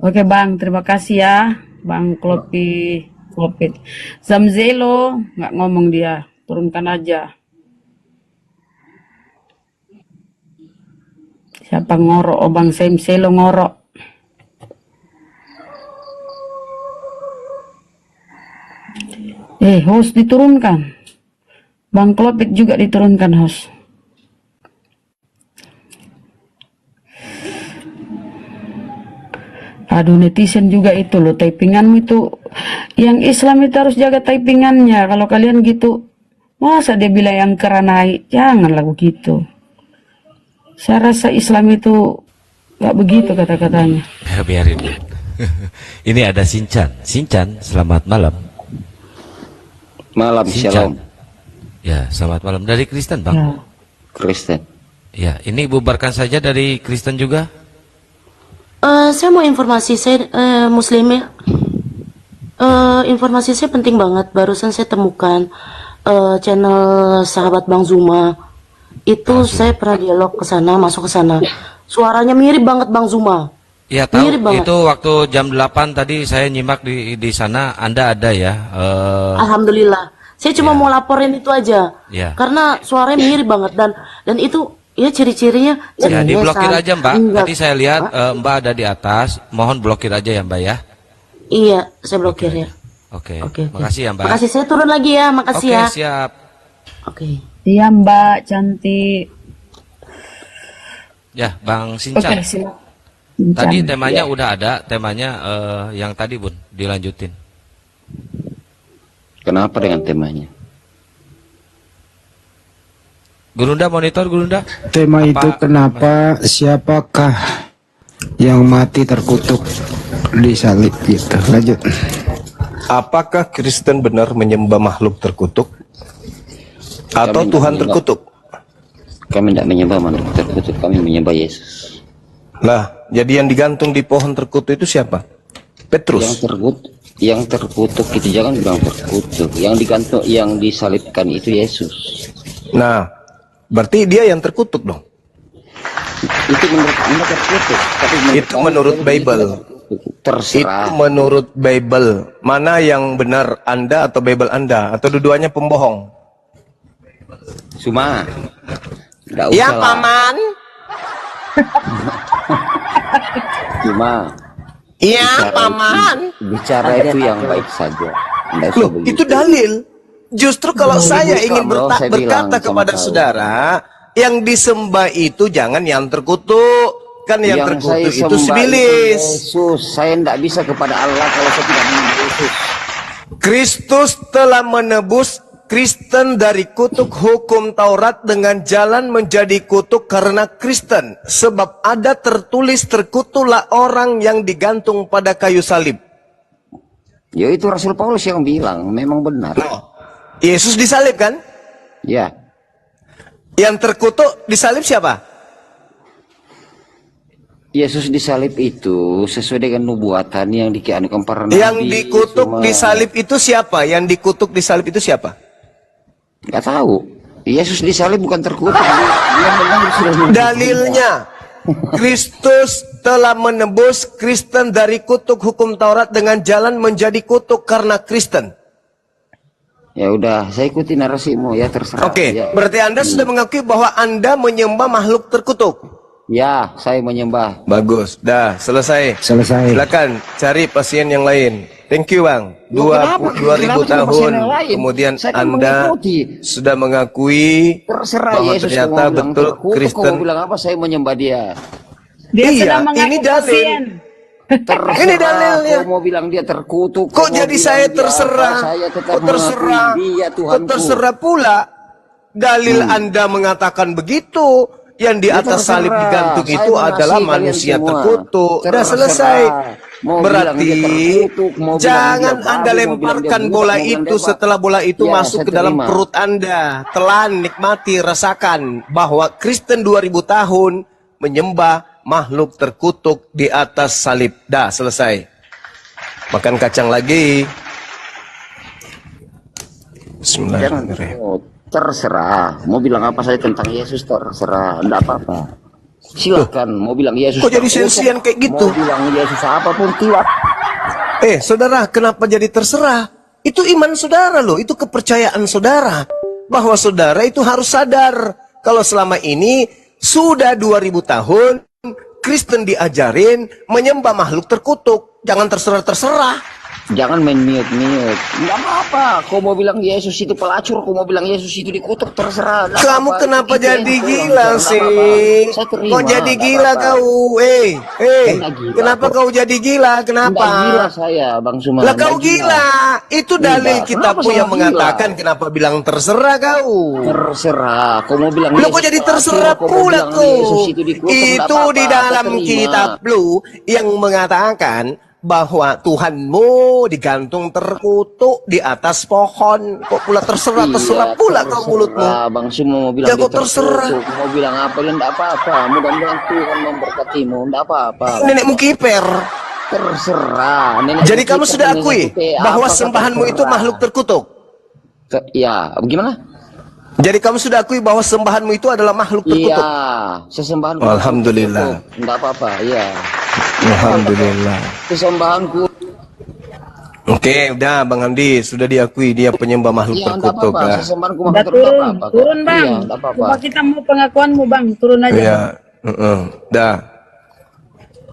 Oke Bang, terima kasih ya. Bang Klopit. Zamzelo, nggak ngomong dia. Turunkan aja. Siapa ngorok? Oh Bang Samzelo ngorok. Host diturunkan. Bang Klopit juga diturunkan host. Aduh netizen juga itu loh, typinganmu itu. Yang Islam itu harus jaga typingannya. Kalau kalian gitu, masa dia bilang yang kera naik? Janganlah begitu. Saya rasa Islam itu gak begitu kata-katanya. Biarin. Ini ada Sinchan. Sinchan, selamat malam. Malam, shalom. Ya, selamat malam. Dari Kristen, Bang? Ya. Kristen. Ya, ini bubarkan saja dari Kristen juga. Saya mau informasi, saya Muslim ya. Informasi saya penting banget. Barusan saya temukan channel sahabat Bang Zuma. Itu saya pernah dialog ke sana, masuk ke sana. Suaranya mirip banget Bang Zuma. Ya tahu, mirip banget. itu waktu jam 8 tadi saya nyimak di sana, Anda ada ya. Alhamdulillah. Saya cuma mau laporin itu aja. Ya. Karena suaranya mirip banget dan itu ya ciri-cirinya. Ya, diblokir aja Mbak. Enggak. Tadi saya lihat Mbak ada di atas. Mohon blokir aja ya Mbak ya. Iya, saya blokir ya. Oke. Oke. Makasih ya Mbak. Makasih, saya turun lagi ya. Makasih Oke, ya. siap. Oke. Iya Mbak, cantik. Ya, Bang Oke, Sinchan. silakan. Tadi temanya udah ada, temanya yang tadi Bun, dilanjutin. Kenapa dengan temanya? Gurunda monitor Gurunda. Tema itu kenapa, siapakah yang mati terkutuk di salib gitu. Lanjut. Apakah Kristen benar menyembah makhluk terkutuk? Atau Tuhan terkutuk? Kami tidak menyembah makhluk terkutuk, kami menyembah Yesus. Nah, jadi yang digantung di pohon terkutuk itu siapa? Petrus. Yang terkutuk itu jangan bilang terkutuk. Yang digantung, yang disalibkan itu Yesus. Nah, berarti dia yang terkutuk dong. Itu menurut Anda terkutuk, tapi Itu menurut Bible. Terserah. Itu menurut Bible. Mana yang benar, Anda atau Bible Anda? Atau dua-duanya pembohong? Cuma. Ya, Paman. Cuma. Iya, Paman. Bicara itu yang baik saja. Loh, itu dalil. Justru kalau saya ingin saya bilang berkata sama kepada kau. saudara, yang disembah itu jangan yang terkutuk. Kan yang terkutuk saya itu si sembah Iblis. Yesus. Saya tidak bisa kepada Allah kalau saya tidak menyembah Yesus. Kristus telah menebus Kristen dari kutuk hukum Taurat dengan jalan menjadi kutuk karena Kristen. Sebab ada tertulis terkutuklah orang yang digantung pada kayu salib. Ya itu Rasul Paulus yang bilang, memang benar. Yesus disalib kan? Ya. Yang terkutuk disalib siapa? Yesus disalib itu sesuai dengan nubuatan yang dikeanukan para nabi. Yang dikutuk disalib itu siapa? Yang dikutuk disalib itu siapa? Gak tahu. Yesus disalib bukan terkutuk. Dalilnya, Kristus telah menebus Kristen dari kutuk hukum Taurat dengan jalan menjadi kutuk karena Kristen. Ya udah, saya ikuti narasimu ya, terserah. Oke, Ya. berarti Anda sudah mengakui bahwa Anda menyembah makhluk terkutuk. Ya, saya menyembah. Bagus, dah selesai. Selesai. Silakan cari pasien yang lain. Thank you Bang. Kenapa 2000 tahun pasien yang lain? kemudian Saya kan Anda mengikuti. sudah mengakui Terserah bahwa Yesus ternyata mau bilang betul terkutuk, Kristen. mau bilang apa, saya menyembah dia. Dia Iya, sedang mengaku ini dalil. pasien. Terserah, Ini dalilnya. kau mau bilang dia terkutuk. Kok kau mau jadi bilang saya dia terserah? apa, saya tetap Kok terserah? mengakui dia Kok Tuhanku. terserah pula? Dalil Anda mengatakan begitu. Yang di Ya, atas terserah. salib digantung Saya itu adalah mengasihi kalian manusia semua. terkutuk. Sudah Terserah. selesai. Mau bilang Berarti dia terkutuk, mau bilang jangan dia Anda babi, mau bilang lemparkan dia buta, bola mau bilang itu dia apa. setelah bola itu Ya, masuk saya ke dalam terima. perut Anda. Telan, nikmati, rasakan bahwa Kristen 2000 tahun menyembah makhluk terkutuk di atas salib. Dah selesai. Makan kacang lagi. Bismillahirrahmanirrahim. Oh, terserah. Mau bilang apa saya tentang Yesus, terserah. Enggak apa-apa. Silakan. Mau bilang Yesus. Kok jadi terkutuk, sensian kayak gitu? Mau bilang Yesus apapun tidak. Saudara, kenapa jadi terserah? Itu iman saudara loh, itu kepercayaan saudara. Bahwa saudara itu harus sadar. Kalau selama ini sudah 2000 tahun, Kristen diajarin menyembah makhluk terkutuk. Jangan terserah-terserah. Jangan main mute-mute. Enggak apa-apa. Kau mau bilang Yesus itu pelacur, kau mau bilang Yesus itu dikutuk, terserah. Nggak Kamu apa-apa. kenapa Itu jadi yang gila kurang. sih? Nggak apa-apa. Saya terima, Kok jadi nggak gila apa-apa. kau? Nggak gila, Kenapa kok. kau jadi gila? Kenapa? Nggak gila saya, Bang Suma. Lah kau Nggak gila. Itu Tidak. dalil Kenapa kitabmu saya yang gila? mengatakan kenapa bilang terserah kau? Terserah. Kau mau bilang Lu Yesus kok jadi pelacur, terserah kau mau pula bilang kau? Yesus itu dikutuk, nggak Itu apa-apa. di dalam Saya terima. kitab lu yang mengatakan bahwa Tuhanmu digantung terkutuk di atas pohon. Kok pula terserah pula kau mulutmu. Terserah. Bang Suma mau bilang Ya, dia kok terserah? terkutuk, mau bilang apa, dia enggak apa-apa. Mudah-mudahan Tuhan memberkatimu, enggak apa-apa. Nenekmu kiper. Terserah. Jadi kamu sudah akui bahwa sembahanmu itu makhluk terkutuk? Ya, bagaimana? Jadi kamu sudah akui bahwa sembahanmu itu adalah makhluk terkutuk? Iya, sesembahanku. Alhamdulillah. Enggak apa-apa, iya. Alhamdulillah. Sesembahanku. Oke, udah Bang Hamdi sudah diakui dia penyembah makhluk Iya, enggak terkutuk. apa-apa. Ya. Sesembahanku Udah makhluk turun, terkutuk, apa-apa. turun bang. Iya, enggak apa-apa. Coba kita mau pengakuanmu bang, turun aja. Iya, dah.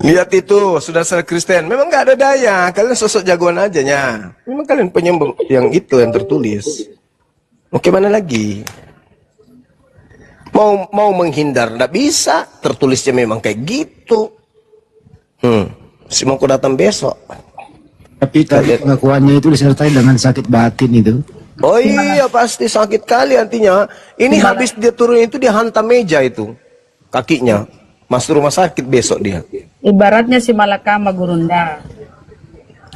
Lihat itu, saudara Kristen. Memang nggak ada daya. Kalian sosok jagoan aja nya. Memang kalian penyembah yang itu yang tertulis. Oke, mana lagi? Mau menghindar nggak bisa. Tertulisnya memang kayak gitu. Si mau aku datang besok. Tapi tadi pengakuannya itu disertai dengan sakit batin itu. Oh iya pasti sakit kali artinya. Ini habis dia turun itu dia hantam meja itu. Kakinya. Masuk rumah sakit besok dia. Ibaratnya si Malakama Gurunda.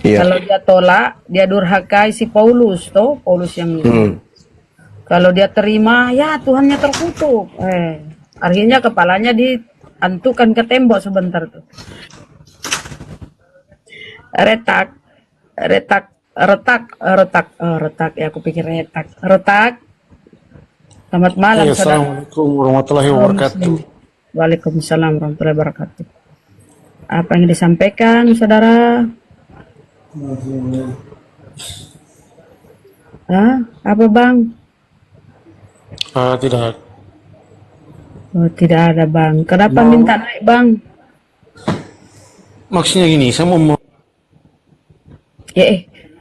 Iya. Kalau dia tolak, dia durhakai si Paulus, toh Paulus yang kalau dia terima, ya Tuhannya terkutuk. Akhirnya kepalanya diantukan ke tembok sebentar tuh. Retak, ya aku pikir retak. Selamat malam, saudara. Assalamualaikum warahmatullahi wabarakatuh. Waalaikumsalam warahmatullahi wabarakatuh. Apa yang disampaikan, saudara? Apa bang? Tidak. Oh, tidak ada bang. Kenapa minta naik bang? Maksudnya gini, saya mau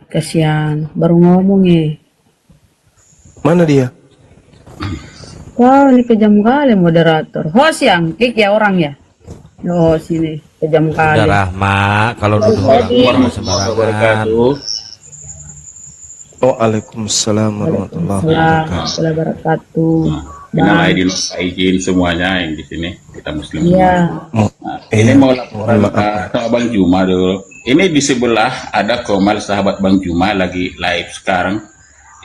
Kasihan, baru ngomong Mana dia? Wah, ini kejam kali moderator. Host yang kick ya orang ya. Oh, sini kejam kali. Udah Rahma, kalau duduk orang sembarangan. Waalaikumsalam warahmatullahi Waalaikumsalam wabarakatuh. Minal aidin wal izin semuanya yang di sini kita muslim. Iya. Ini mau laporan ke Bang Juma dulu. Ini di sebelah ada Komal sahabat Bang Juma lagi live sekarang.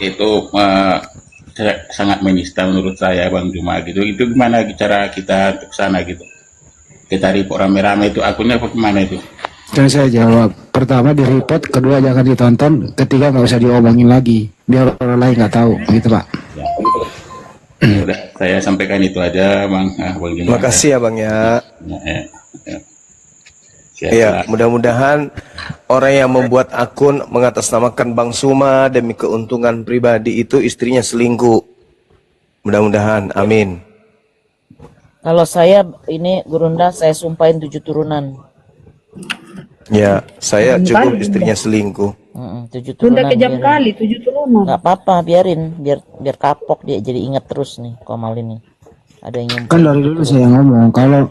Itu sangat menista menurut saya Bang Juma gitu. Itu gimana cara kita untuk sana gitu? Kita report rame-rame itu akunnya apa gimana itu? Dan saya jawab, pertama di report, kedua jangan ditonton, ketiga nggak usah diomongin lagi, biar orang lain nggak tahu, gitu Pak. Udah, saya sampaikan itu aja Bang. Bang Juma. Makasih ya Bang ya. Ya. Ya, mudah-mudahan orang yang membuat akun mengatasnamakan Bang Suma demi keuntungan pribadi itu istrinya selingkuh. Mudah-mudahan, amin. Kalau saya ini Gurunda saya sumpahin 7 turunan. Ya, saya cukup istrinya selingkuh. 7 Tunda turunan. kejam kali 7 turunan. Nggak apa-apa, biarin, biar kapok dia jadi ingat terus nih Komal ini. Ada yang nyumpah. Kan dari dulu saya ngomong, kalau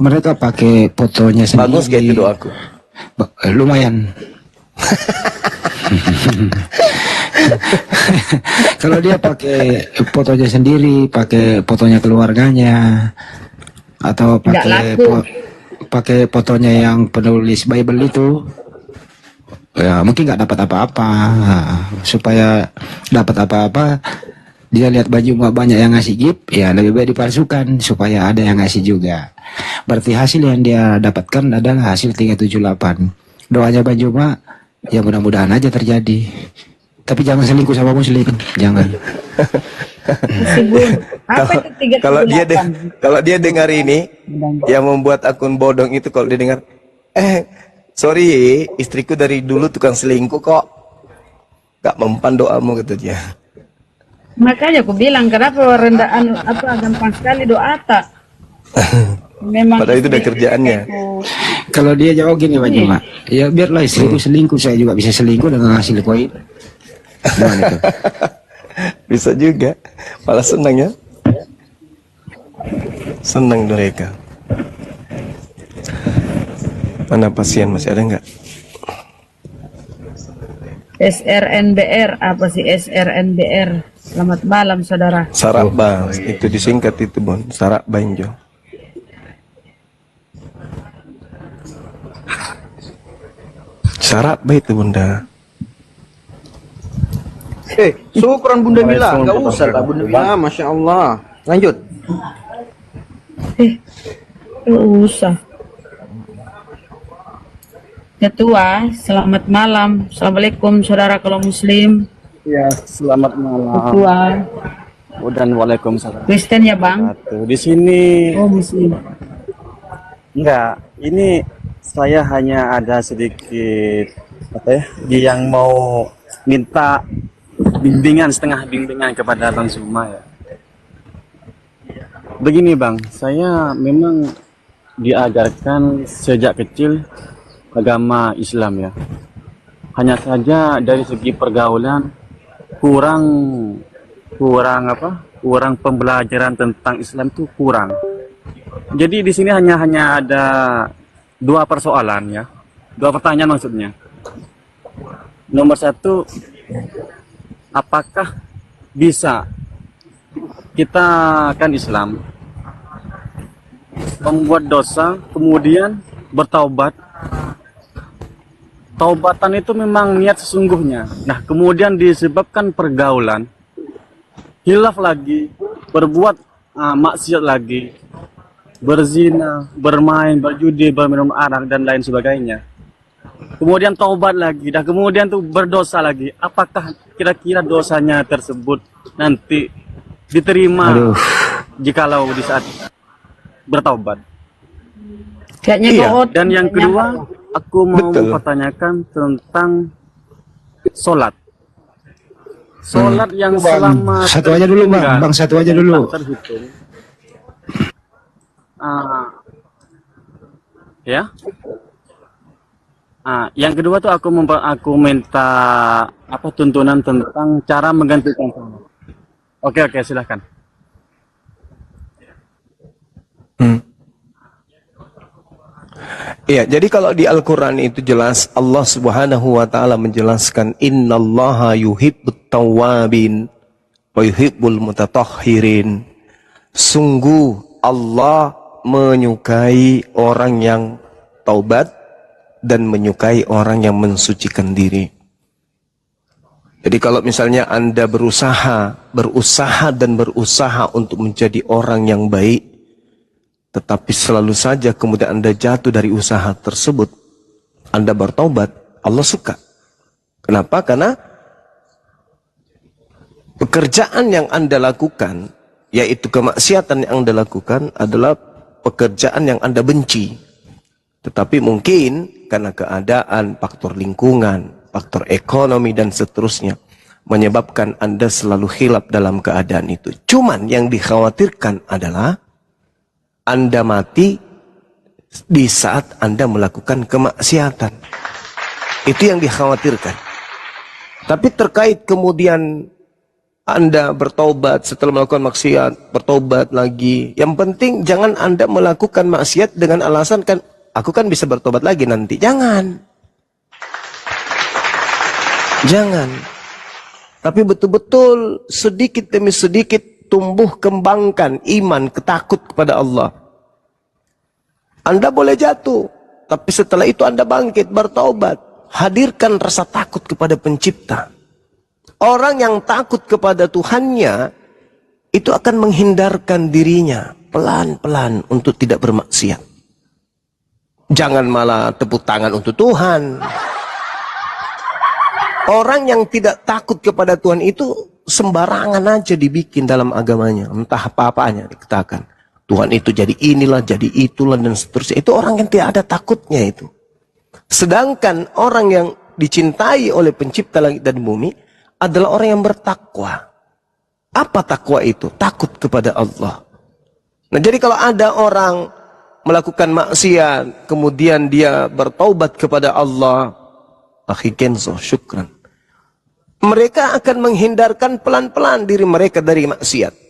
mereka pakai fotonya sendiri. Bagus kayak itu doaku. Lumayan. Kalau dia pakai fotonya sendiri, pakai fotonya keluarganya, atau pakai fotonya yang penulis Bible itu, ya mungkin nggak dapat apa-apa. Supaya dapat apa-apa, dia lihat baju banyak yang ngasih gift, ya lebih baik dipalsukan supaya ada yang ngasih juga. Berarti hasil yang dia dapatkan adalah hasil 378. Doanya Bang Juma, ya mudah-mudahan aja terjadi. Tapi jangan selingkuh sama muslim, jangan. Kalau dia dengar ini, yang membuat akun bodong itu kalau dia dengar, sorry, istriku dari dulu tukang selingkuh kok, gak mempan doamu kata dia. Makanya aku bilang kenapa rendaan apa gampang sekali doa tak. Memang padahal itu udah kerjaannya. Kalau dia jawab gini Pak Juma, ya biarlah istriku selingkuh, saya juga bisa selingkuh dengan hasil koin. Bisa juga, malah senang ya. Senang mereka. Mana pasien, masih ada nggak? SRNBR, apa sih SRNBR? Selamat malam saudara. Saraba, itu disingkat itu Bon, Sarak Banjo. Sarak baik itu Bunda. Syukuran Bunda Mila, nggak usah lah Bunda Mila, Masya Allah. Lanjut. Nggak usah. Ketua, selamat malam. Assalamualaikum saudara kalau muslim. Ya, selamat malam. Ketua. Dan waalaikumsalam. Kristen ya Bang? Di sini. Oh muslim. Enggak, ini saya hanya ada sedikit yang mau minta bimbingan, setengah bimbingan kepada Bang Suma ya. Begini Bang, saya memang diajarkan sejak kecil agama Islam ya. Hanya saja dari segi pergaulan kurang pembelajaran tentang Islam itu kurang. Jadi di sini hanya ada 2 persoalan ya, 2 pertanyaan maksudnya. Nomor 1, apakah bisa kita kan Islam membuat dosa kemudian bertaubat? Taubatan itu memang niat sesungguhnya. Nah, kemudian disebabkan pergaulan, hilaf lagi, berbuat maksiat lagi, berzina, bermain, berjudi, berminum arak dan lain sebagainya. Kemudian taubat lagi, dan kemudian tuh berdosa lagi. Apakah kira-kira dosanya tersebut nanti diterima jikalau di saat bertaubat? Kayaknya Dan yang kedua, aku mau mempertanyakan tentang sholat. Sholat yang selama satu aja dulu Bang, satu aja dulu. Terhitung. Ya. Yang kedua tuh aku minta tuntunan tentang cara menggantikan sholat. Oke, silahkan. Iya, jadi kalau di Al-Quran itu jelas Allah Subhanahu wa Ta'ala menjelaskan innallaha yuhibbut tawwabin wa yuhibbul mutatahhirin. Sungguh Allah menyukai orang yang taubat dan menyukai orang yang mensucikan diri. Jadi kalau misalnya Anda berusaha untuk menjadi orang yang baik, tetapi selalu saja kemudian Anda jatuh dari usaha tersebut, Anda bertaubat, Allah suka. Kenapa? Karena pekerjaan yang Anda lakukan, yaitu kemaksiatan yang Anda lakukan, adalah pekerjaan yang Anda benci. Tetapi mungkin karena keadaan, faktor lingkungan, faktor ekonomi, dan seterusnya, menyebabkan Anda selalu khilaf dalam keadaan itu. Cuman yang dikhawatirkan adalah Anda mati di saat Anda melakukan kemaksiatan. Itu yang dikhawatirkan. Tapi terkait kemudian Anda bertobat setelah melakukan maksiat, bertobat lagi. Yang penting jangan Anda melakukan maksiat dengan alasan kan, aku kan bisa bertobat lagi nanti. Jangan. Jangan. Tapi betul-betul sedikit demi sedikit tumbuh kembangkan iman, ketakut kepada Allah. Anda boleh jatuh, tapi setelah itu Anda bangkit, bertaubat. Hadirkan rasa takut kepada pencipta. Orang yang takut kepada Tuhannya, itu akan menghindarkan dirinya pelan-pelan untuk tidak bermaksiat. Jangan malah tepuk tangan untuk Tuhan. Orang yang tidak takut kepada Tuhan itu sembarangan aja dibikin dalam agamanya. Entah apa-apanya dikatakan. Tuhan itu jadi inilah, jadi itulah, dan seterusnya. Itu orang yang tidak ada takutnya itu. Sedangkan orang yang dicintai oleh pencipta langit dan bumi adalah orang yang bertakwa. Apa takwa itu? Takut kepada Allah. Nah, jadi kalau ada orang melakukan maksiat, kemudian dia bertaubat kepada Allah, akhi kenzo, syukran. Mereka akan menghindarkan pelan-pelan diri mereka dari maksiat.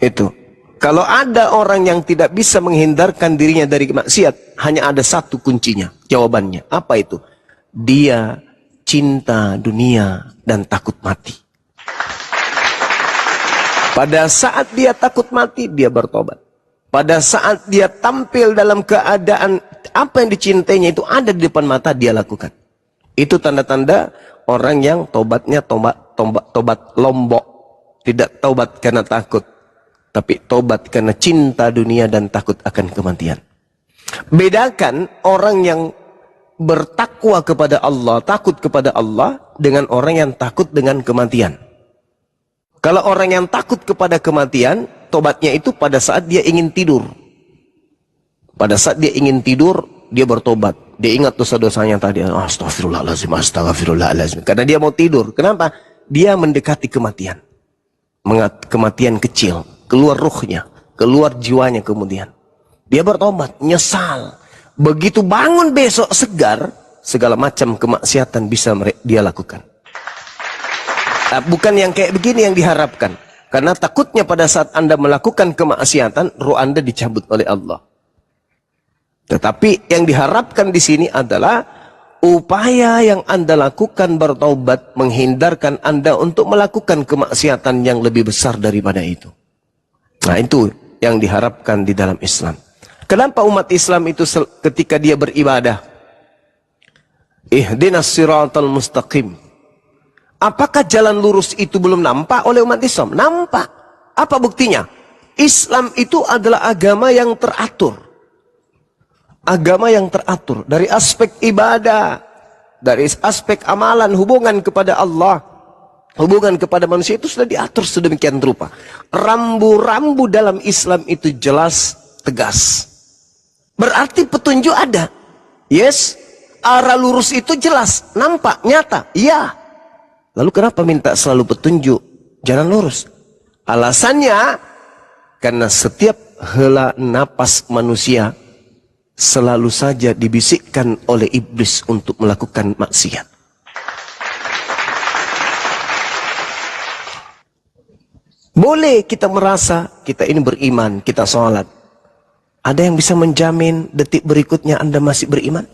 Itu. Kalau ada orang yang tidak bisa menghindarkan dirinya dari maksiat, hanya ada satu kuncinya, jawabannya. Apa itu? Dia cinta dunia dan takut mati. Pada saat dia takut mati, dia bertobat. Pada saat dia tampil dalam keadaan apa yang dicintainya itu ada di depan mata, dia lakukan. Itu tanda-tanda orang yang tobatnya tobat lombok. Tidak tobat karena takut, tapi tobat karena cinta dunia dan takut akan kematian. Bedakan orang yang bertakwa kepada Allah, takut kepada Allah, dengan orang yang takut dengan kematian. Kalau orang yang takut kepada kematian, tobatnya itu pada saat dia ingin tidur. Pada saat dia ingin tidur, dia bertobat. Dia ingat dosa-dosanya tadi. Astagfirullahaladzim, astagfirullahaladzim. Karena dia mau tidur. Kenapa? Dia mendekati kematian. Kematian kecil. Keluar ruhnya. Keluar jiwanya kemudian. Dia bertobat, nyesal. Begitu bangun besok segar, segala macam kemaksiatan bisa dia lakukan. Bukan yang kayak begini yang diharapkan. Karena takutnya pada saat Anda melakukan kemaksiatan, ruh Anda dicabut oleh Allah. Tetapi yang diharapkan di sini adalah upaya yang Anda lakukan bertaubat, menghindarkan Anda untuk melakukan kemaksiatan yang lebih besar daripada itu. Nah, itu yang diharapkan di dalam Islam. Kenapa umat Islam itu ketika dia beribadah, ihdinas siratal mustaqim, apakah jalan lurus itu belum nampak oleh umat Islam? Nampak. Apa buktinya? Islam itu adalah agama yang teratur. Agama yang teratur. Dari aspek ibadah, dari aspek amalan, hubungan kepada Allah, hubungan kepada manusia itu sudah diatur sedemikian rupa. Rambu-rambu dalam Islam itu jelas, tegas. Berarti petunjuk ada. Yes. Arah lurus itu jelas, nampak, nyata. Iya. Lalu kenapa minta selalu petunjuk jalan lurus? Alasannya karena setiap hela napas manusia selalu saja dibisikkan oleh iblis untuk melakukan maksiat. Boleh kita merasa kita ini beriman, kita sholat. Ada yang bisa menjamin detik berikutnya Anda masih beriman?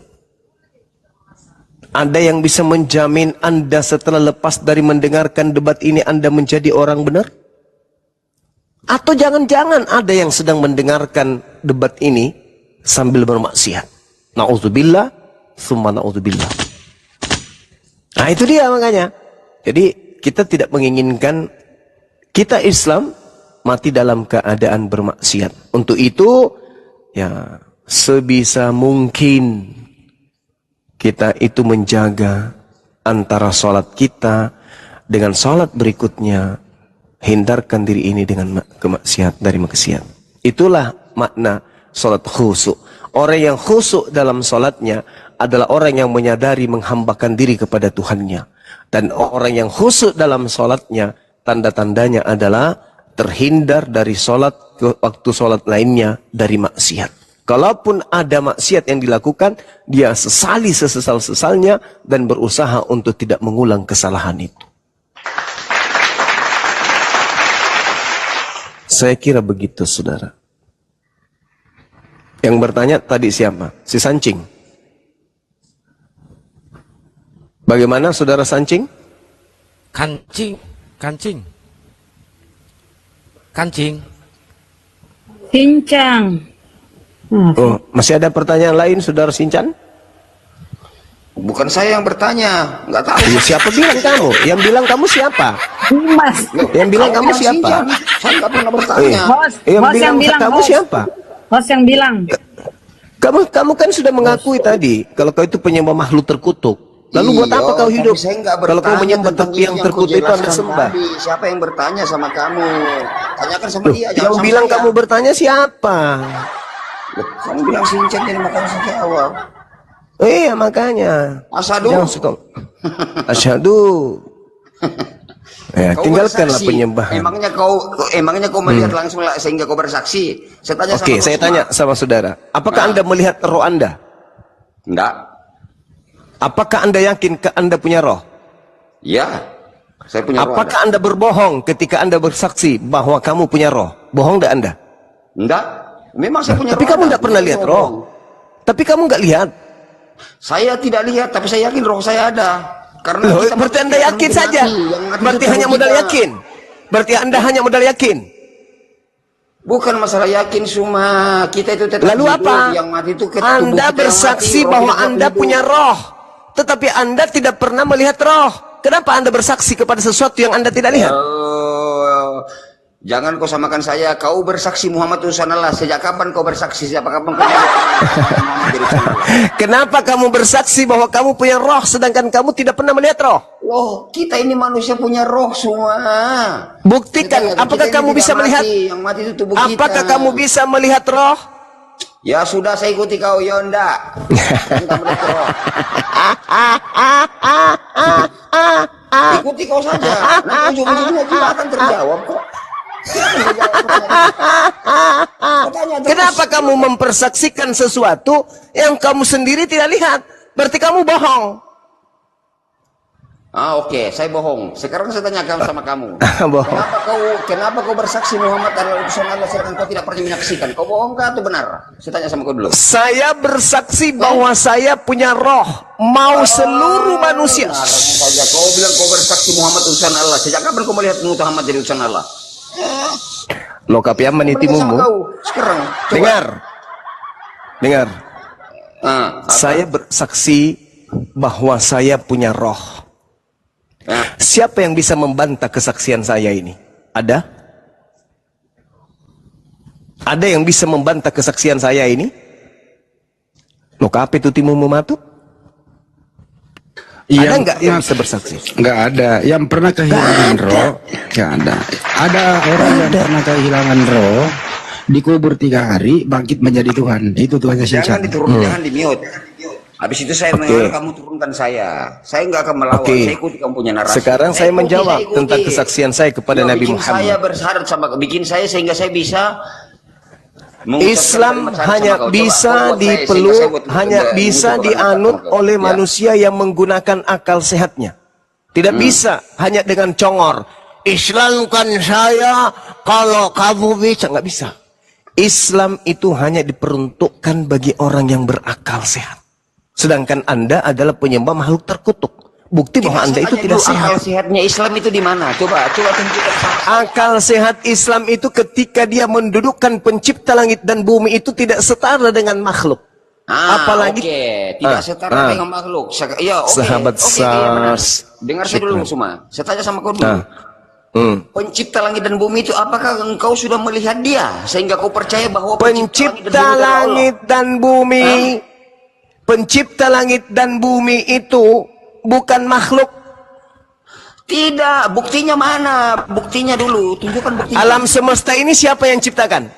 Ada yang bisa menjamin Anda setelah lepas dari mendengarkan debat ini Anda menjadi orang benar? Atau jangan-jangan ada yang sedang mendengarkan debat ini sambil bermaksiat? Na'udzubillah, summa na'udzubillah. Nah itu dia makanya. Jadi kita tidak menginginkan kita Islam mati dalam keadaan bermaksiat. Untuk itu, ya sebisa mungkin kita itu menjaga antara sholat kita dengan sholat berikutnya. Hindarkan diri ini dengan dari maksiat. Itulah makna sholat khusyuk. Orang yang khusyuk dalam sholatnya adalah orang yang menyadari menghambakan diri kepada Tuhannya. Dan orang yang khusyuk dalam sholatnya, tanda-tandanya adalah terhindar dari sholat ke waktu sholat lainnya dari maksiat. Kalaupun ada maksiat yang dilakukan, dia sesali sesesal-sesalnya dan berusaha untuk tidak mengulang kesalahan itu. Saya kira begitu, saudara. Yang bertanya tadi siapa? Si Sancing. Bagaimana saudara Sancing? Kancing. Sincang. Oh, masih ada pertanyaan lain, saudara Sincan? Bukan saya yang bertanya, nggak tahu. Ya, siapa bilang kamu? Yang bilang kamu siapa? Mas. Yang bilang kamu siapa? Saya nggak pernah bertanya. Yang bilang kamu siapa? Host yang bilang. Kamu kan sudah mengakui tadi kalau kau itu penyembah makhluk terkutuk. Lalu buat apa kau hidup? Kalau kau menyembah yang terkutuk itu Anda sembah. Siapa yang bertanya sama kamu? Tanyakan sama dia. Yang bilang kamu bertanya siapa? Kamu bilang Sinchan jadi makanya saya jawab. Iya makanya. Asyhadu. Asyhadu. Ya, tinggalkanlah penyembahan. Emangnya kau melihat langsung sehingga kau bersaksi? Oke, saya tanya sama saudara. Apakah Anda melihat roh Anda? Enggak. Apakah Anda yakin Anda punya roh? Ya, saya punya roh. Apakah Anda berbohong ketika Anda bersaksi bahwa kamu punya roh? Bohong enggak Anda? Enggak. Memang saya punya roh. Tapi kamu enggak pernah lihat roh. Tapi kamu enggak lihat. Saya tidak lihat, tapi saya yakin roh saya ada. Karena loh, berarti Anda yakin saja. Berarti hanya modal yakin. Berarti Anda hanya modal yakin. Bukan masalah yakin cuma kita itu tetap lalu apa? Yang mati itu Anda bersaksi bahwa Anda punya roh, tetapi Anda tidak pernah melihat roh. Kenapa Anda bersaksi kepada sesuatu yang Anda tidak lihat? Jangan kau samakan saya. Kau bersaksi Muhammad utusan Allah. Sejak kapan kau bersaksi? Sejak kapan kau Kenapa kamu bersaksi bahwa kamu punya roh sedangkan kamu tidak pernah melihat roh? Loh, kita ini manusia punya roh semua. Buktikan, apakah kamu bisa melihat? Yang mati itu tubuh kita. Apakah kamu bisa melihat roh? Ya sudah, saya ikuti kau, Yonda. Ikuti kau saja. Nanti ujung-ujungnya kita akan terjawab kok. Kenapa kamu mempersaksikan sesuatu yang kamu sendiri tidak lihat? Berarti kamu bohong. Oke, saya bohong. Sekarang saya tanyakan sama kamu. Bohong. Kenapa kau bersaksi Muhammad adalah utusan Allah sedangkan kau tidak pernah menyaksikan? Kau bohong kah atau benar? Saya tanya sama kau dulu. Saya bersaksi bahwa saya punya roh, mau seluruh manusia. Saja kau bilang kau bersaksi Muhammad utusan Allah. Sejak kapan kau melihat Muhammad jadi utusan Allah? Lo kapiam menitimumu. Sekarang dengar. Saya bersaksi bahwa saya punya roh. Siapa yang bisa membantah kesaksian saya ini? Ada? Ada yang bisa membantah kesaksian saya ini? Lo kape itu timumu matu? Ada nggak yang bisa bersaksi? Nggak ada. Yang pernah kehilangan roh, nggak ada. Ada orang yang pernah kehilangan roh, dikubur 3 hari, bangkit menjadi Tuhan. Itu Tuhannya Jangan diturunkan, jangan di-mute. Habis itu saya mendengar kamu turunkan saya. Saya nggak akan melawan. Saya ikuti kamu punya narasi. Sekarang saya menjawab tentang kesaksian saya kepada Nabi Muhammad. Saya bersyarat sama bikin saya sehingga saya bisa Islam hanya bisa dipeluk, hanya bisa dianut oleh manusia yang menggunakan akal sehatnya. Tidak bisa hanya dengan congor. Islamkan saya kalau kamu bisa, nggak bisa. Islam itu hanya diperuntukkan bagi orang yang berakal sehat. Sedangkan Anda adalah penyembah makhluk terkutuk. Bukti bahwa Anda itu tidak sehat. Akal sehatnya Islam itu di mana? Coba tunjukkan. Akal sehat Islam itu ketika dia mendudukkan pencipta langit dan bumi itu tidak setara dengan makhluk. Apalagi tidak setara dengan makhluk. Ya, sahabat SARS. Dengar saya dulu semua. Saya tanya sama kau dulu. Pencipta langit dan bumi itu apakah engkau sudah melihat dia sehingga kau percaya bahwa pencipta langit dan bumi, pencipta langit dan bumi itu bukan makhluk? Tidak, buktinya mana? Buktinya dulu, tunjukkan buktinya. Alam semesta ini siapa yang ciptakan?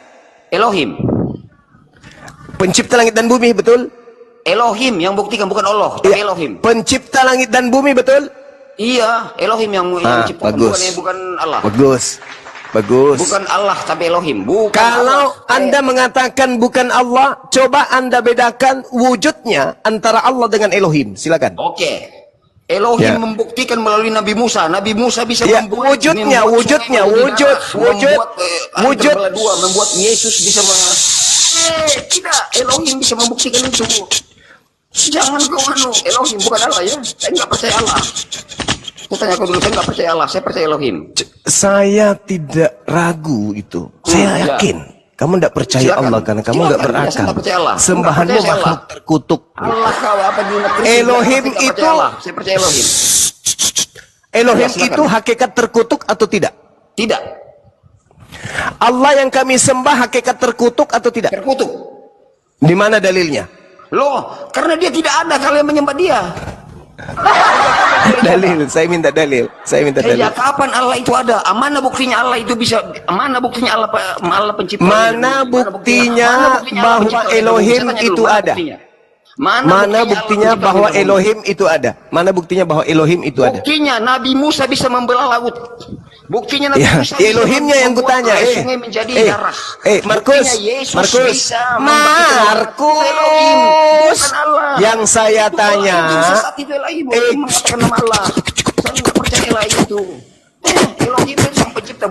Elohim. Pencipta langit dan bumi, betul? Elohim yang buktikan, bukan Allah, tapi Elohim. Pencipta langit dan bumi, betul? Iya, Elohim yang menciptakan, bukan Allah. Bagus. Bukan Allah, tapi Elohim. Kalau Anda mengatakan bukan Allah, coba Anda bedakan wujudnya antara Allah dengan Elohim. Silakan. Elohim membuktikan melalui Nabi Musa. Nabi Musa bisa membuat membuat Yesus bisa tidak, Elohim bisa membuktikan itu. Jangan kau Elohim bukan Allah ya. Saya nggak percaya Allah. Saya tanya kau dulu, saya nggak percaya Allah, saya percaya Elohim. Saya tidak ragu itu. Saya yakin. Kamu tidak percaya Allah karena kamu nggak berakal. Sembahanmu makhluk terkutuk. Allah kau apa di Elohim itu. Saya percaya Elohim. Elohim itu hakikat terkutuk atau tidak? Tidak. Allah yang kami sembah hakikat terkutuk atau tidak? Terkutuk. Di mana dalilnya? Loh, karena dia tidak ada kalian menyembah dia. Dalil, saya minta dalil. Sejak kapan Allah itu ada? Mana buktinya Allah itu bisa? Mana buktinya Allah pencipta? Mana buktinya bahwa Elohim itu ada? Mana buktinya bahwa Elohim itu ada? Mana buktinya bahwa Elohim itu ada? Buktinya Nabi Musa bisa membelah laut. Buktinya Nabi Musa Elohimnya yang kutanya. Sungai menjadi darah. Markus. Yang saya tanya.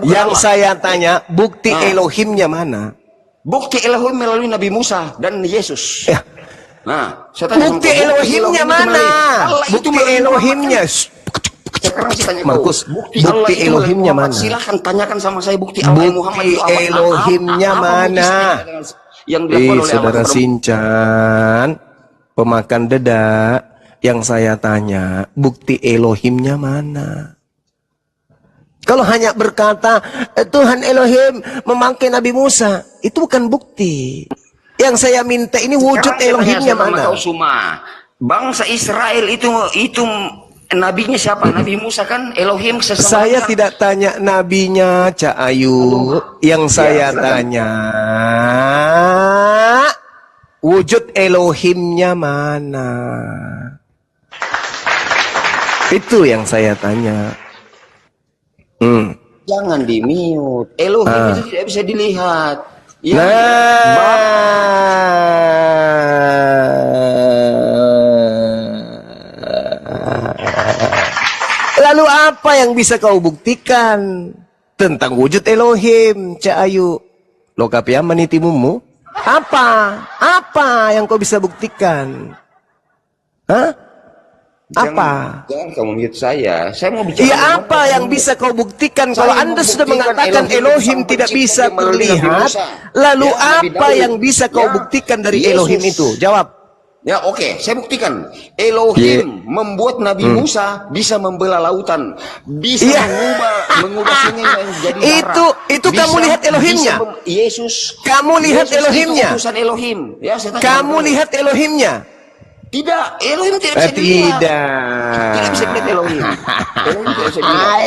Yang saya tanya, bukti Elohimnya mana? Bukti Elohim melalui Nabi Musa dan Yesus. Nah, bukti Elohimnya mana? Bukti Elohimnya. Sekarang saya tanya Markus, bukti Elohimnya mana? Silahkan tanyakan sama saya bukti Allah Muhammad itu apa? Elohimnya mana? Yang dilakukan oleh saudara Sincan, pemakan dedak, yang saya tanya, bukti Elohimnya mana? Kalau hanya berkata Tuhan Elohim memakai Nabi Musa, itu bukan bukti. Yang saya minta ini wujud Elohimnya mana? Bangsa Israel itu nabinya siapa? Nabi Musa kan Elohim sesama. Saya tidak tanya nabinya, Cak Ayu. Yang saya tanya wujud Elohimnya mana? Itu yang saya tanya. Jangan di-mute. Elohim itu tidak bisa dilihat. Lalu apa yang bisa kau buktikan tentang wujud Elohim, Cak Ayu? Lokapia menitimumu? Apa yang kau bisa buktikan? Apa? Jangan kamu mute saya. Saya mau bicara. Iya, apa yang bisa kau buktikan kalau Anda sudah mengatakan Elohim tidak bisa terlihat? Lalu apa yang bisa kau buktikan dari Elohim itu? Jawab. Ya, oke, saya buktikan. Elohim membuat Nabi Musa bisa membelah lautan, bisa mengubah sungai menjadi darah. Itu kamu lihat Elohimnya. Yesus. Kamu lihat Elohimnya. Elohim. Ya, kamu lihat Elohimnya. Tidak, Elohim tidak bisa dilihat. Tidak bisa dilihat Elohim. Elohim tidak bisa dilihat.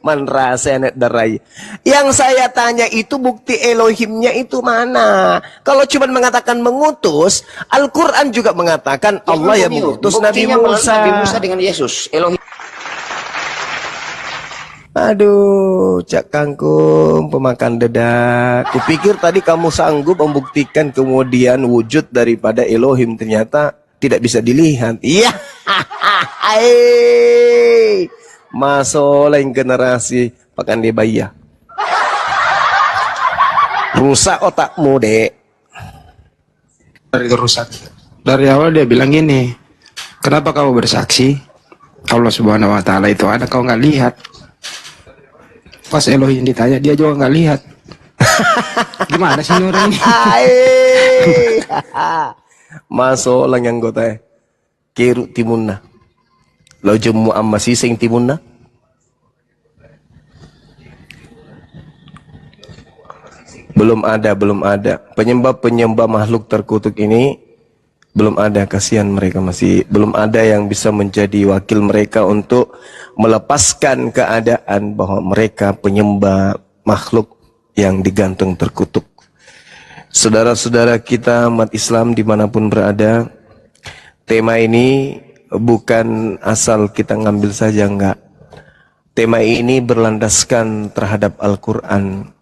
Manrasenet darai. Yang saya tanya itu bukti Elohimnya itu mana? Kalau cuma mengatakan mengutus, Al-Quran juga mengatakan Allah yang mengutus Nabi Musa. Nabi Musa dengan Yesus. Elohim. Aduh, Cak Kangkung, pemakan dedak. Kupikir tadi kamu sanggup membuktikan kemudian wujud daripada Elohim, ternyata tidak bisa dilihat. Iya. Masolain generasi pakan debaya. Rusak otakmu, Dek. Dari rusak. Dari awal dia bilang gini, kenapa kau bersaksi Allah Subhanahu Wa Taala itu ada, kau nggak lihat? Pas Elohim ditanya, dia juga nggak lihat. Gimana sih orang ini? Masuk lang yang gue teh. Kiru timunna. Lo jemu amma sising timunna. Belum ada. Penyembah makhluk terkutuk ini belum ada, kasihan mereka, masih belum ada yang bisa menjadi wakil mereka untuk melepaskan keadaan bahwa mereka penyembah makhluk yang digantung terkutuk. Saudara-saudara kita umat Islam dimanapun berada, tema ini bukan asal kita ngambil saja, enggak. Tema ini berlandaskan terhadap Al-Quran.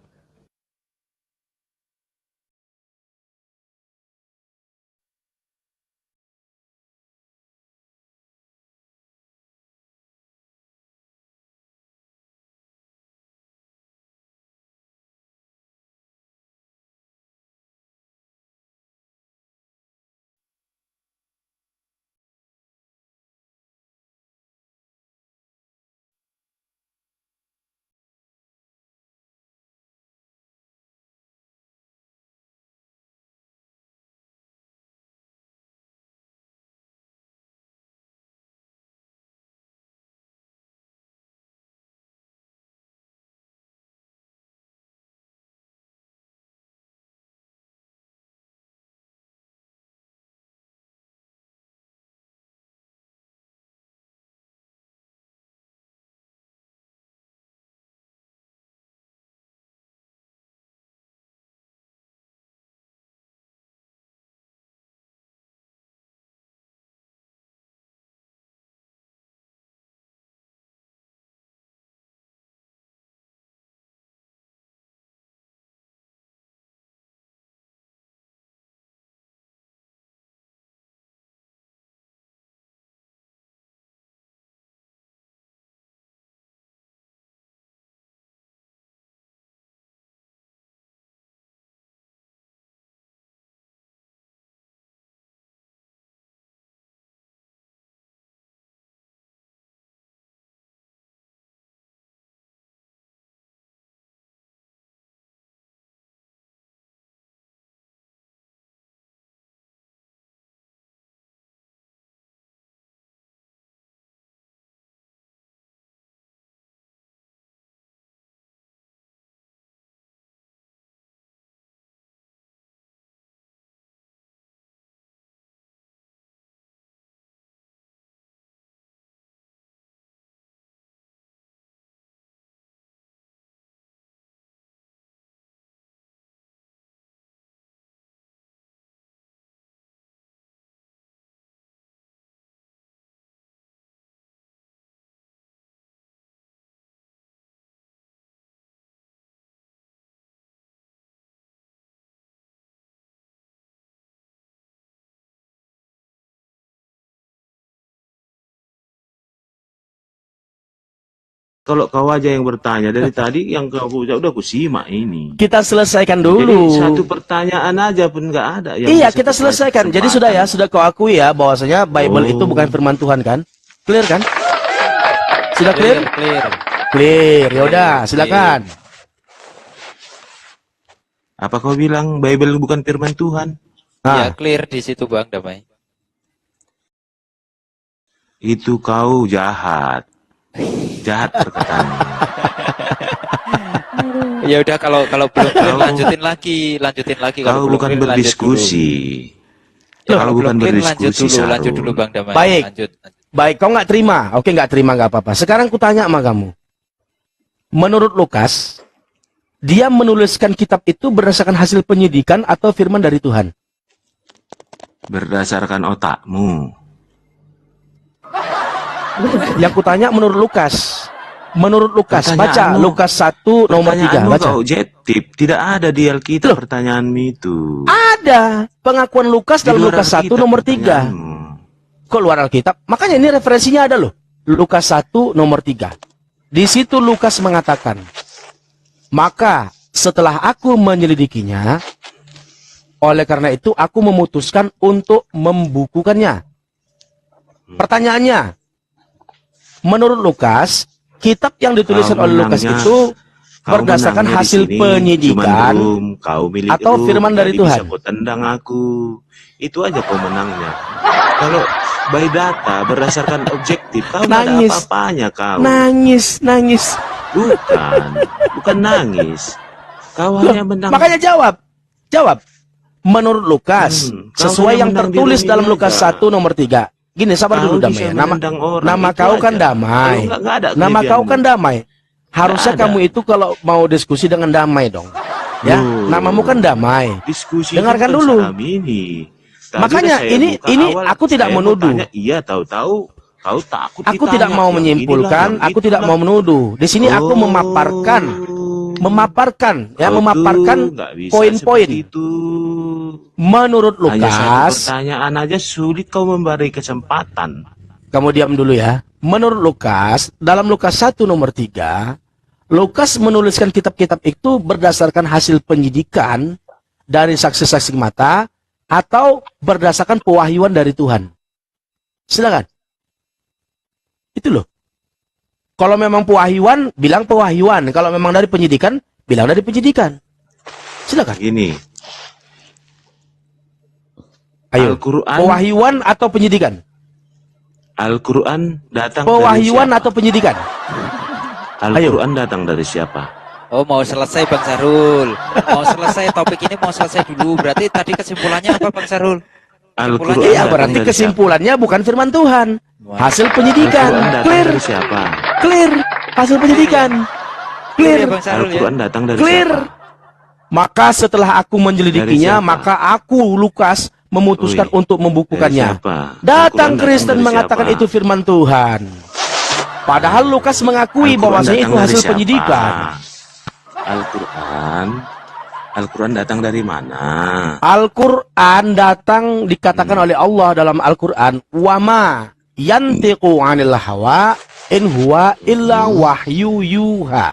Kalau kau aja yang bertanya dari tadi, yang kau udah aku simak ini. Kita selesaikan dulu. Jadi satu pertanyaan aja pun nggak ada. Yang Iya, bisa kita selesaikan. Jadi sudah ya, sudah kau akui ya bahwasanya Bible itu bukan firman Tuhan kan? Clear kan? Sudah clear? Clear. Ya udah, silakan. Apa kau bilang Bible bukan firman Tuhan? Ya, clear di situ Bang Damai. Itu kau jahat. Jahat perkataanmu. Ya udah, kalau belum lanjutin lagi Kau bukan berdiskusi. Kalau bukan berdiskusi, lanjut dulu Bang Damai. Baik. Lanjut. Baik, kau nggak terima. Oke, nggak terima nggak apa-apa. Sekarang ku tanya sama kamu. Menurut Lukas, dia menuliskan kitab itu berdasarkan hasil penyidikan atau firman dari Tuhan? Berdasarkan otakmu. Yang kutanya menurut Lukas. Menurut Lukas, baca Lukas 1 nomor 3, baca. Kau objektif, tidak ada di Alkitab pertanyaanmu itu. Ada pengakuan Lukas dalam Lukas 1 nomor 3. Kok luar Alkitab? Makanya ini referensinya ada loh. Lukas 1 nomor 3. Di situ Lukas mengatakan, maka setelah aku menyelidikinya, oleh karena itu aku memutuskan untuk membukukannya. Pertanyaannya, menurut Lukas, kitab yang dituliskan oleh Lukas itu berdasarkan hasil penyidikan atau firman dari Tuhan. Bisa kau tendang aku, itu aja kau menangnya. Kalau by data berdasarkan objektif, kau nggak ada Nangis. apa-apanya kau. Nangis. Bukan nangis. Kau Loh, hanya menang. makanya jawab. Menurut Lukas, kau sesuai hanya yang menang tertulis diri dalam Lukas aja. 1 nomor 3. Gini, sabar Kau dulu bisa Damai. Ya. menendang orang, Nama itu kau kan aja. Damai. Kalau nggak ada Nama kau kelebihanmu. kan Damai. Harusnya Nggak ada. kamu itu kalau mau diskusi dengan Damai dong. Ya, Loh, namamu kan Damai. Diskusi Dengarkan itu dulu. salam ini. Tadi Makanya udah saya ini buka awal, aku tidak saya mau menuduh. tanya, iya tahu-tahu kau takut Aku ditanya, tidak mau yang menyimpulkan, inilah, yang aku tidak itulah. mau menuduh. Di sini aku memaparkan Kau tuh nggak bisa poin-poin. seperti itu. Menurut Hanya satu Lukas, pertanyaan aja sulit kau memberi kesempatan. kamu diam dulu ya. Menurut Lukas, dalam Lukas 1 nomor 3, Lukas menuliskan kitab-kitab itu berdasarkan hasil penyidikan dari saksi-saksi mata atau berdasarkan pewahyuan dari Tuhan. Silakan. Itu loh. Kalau memang pewahyuan, bilang pewahyuan. Kalau memang dari penyidikan, bilang dari penyidikan. Silakan. Gini. Ayo. Al-Quran. Pewahyuan atau penyidikan? Al-Quran datang Pewahyuan dari siapa? atau penyidikan? Al-Quran datang dari siapa? Oh, mau selesai Bang Sarul. Mau selesai topik ini, mau selesai dulu. Berarti tadi kesimpulannya apa Bang Sarul? Al-Quran Iya, datang berarti dari kesimpulannya bukan firman Tuhan. Hasil penyidikan. Al-Quran datang Clear. dari siapa? Clear. Hasil penyidikan. Clear. Al-Quran datang dari Clear. siapa? Maka setelah aku menyelidikinya, Dari siapa? maka aku, Lukas, memutuskan untuk membukukannya. Dari siapa? Datang Al-Quran Kristen datang dari mengatakan siapa? itu firman Tuhan. Padahal Lukas mengakui Al-Quran bahwasanya datang itu dari hasil siapa? penyidikan. Al-Quran datang dari mana? Al-Quran datang dikatakan oleh Allah dalam Al-Quran, wama yantiqu 'anil hawa in huwa illa wahyu yuha.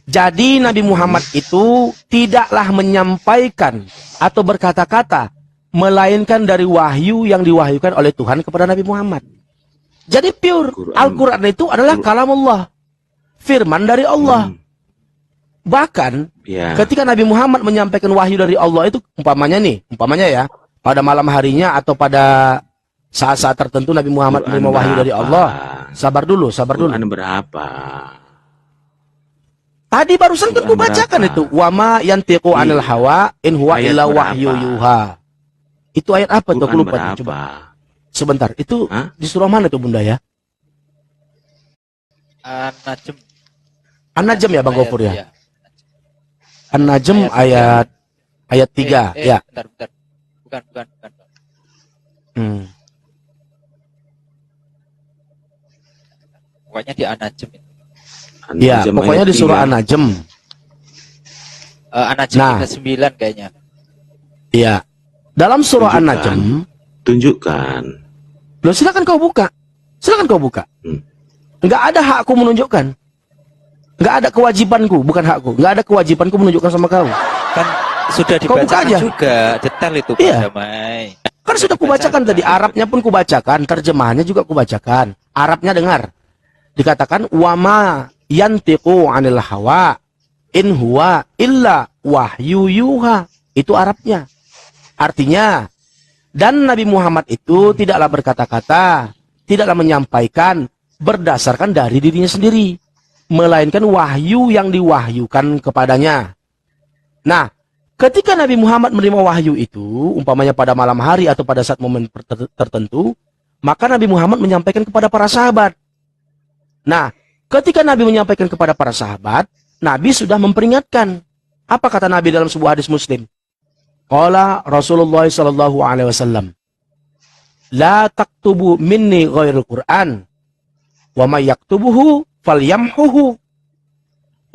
Jadi Nabi Muhammad itu tidaklah menyampaikan atau berkata-kata melainkan dari wahyu yang diwahyukan oleh Tuhan kepada Nabi Muhammad. Jadi pure Al-Quran itu adalah kalam Allah, firman dari Allah. Bahkan Ya. ketika Nabi Muhammad menyampaikan wahyu dari Allah itu umpamanya ya, pada malam harinya atau pada saat-saat tertentu Nabi Muhammad Quran menerima wahyu dari berapa? Allah. Sabar dulu. Quran berapa? Tadi barusan kan Quran kubacakan berapa? itu. Wama yantiqu 'anil hawa in huwa Ayat illa berapa? wahyu yuha. Itu ayat apa tuh? Aku Quran lupa tuh, berapa? coba. Sebentar, itu di surah mana tuh Bunda ya? An-Najm. An-Najm ya Bang Gofur ya? Iya. An-Najm ayat 3 ya. Bentar. Bukan. Hmm. Pokoknya di An-Najm. Ya, An-Najm pokoknya ayat di surah 3. An-Najm. An-Najm Nah. 9 kayaknya. Iya. Dalam surah Tunjukkan. An-Najm, Tunjukkan. loh silakan kau buka. Enggak ada hakku menunjukkan. Enggak ada kewajibanku, bukan hakku. Enggak ada kewajibanku menunjukkan sama kau. Kan sudah Kau buka dibacakan aja. juga detail itu Bang Iya. Damai. Kan sudah kubacakan tadi, Arabnya pun kubacakan, terjemahannya juga kubacakan. Arabnya dengar. Dikatakan wama yantiqu 'anil hawa in huwa illa wahyu yuha. Itu Arabnya. Artinya, dan Nabi Muhammad itu tidaklah berkata-kata, tidaklah menyampaikan berdasarkan dari dirinya sendiri, melainkan wahyu yang diwahyukan kepadanya. Nah, ketika Nabi Muhammad menerima wahyu itu, umpamanya pada malam hari atau pada saat momen tertentu, maka Nabi Muhammad menyampaikan kepada para sahabat. Nah, ketika Nabi menyampaikan kepada para sahabat, Nabi sudah memperingatkan. Apa kata Nabi dalam sebuah hadis Muslim? Qala Rasulullah sallallahu alaihi wasallam, la taktubu minni ghairul Qur'an, wa may yaktubuhu falyamhuhu.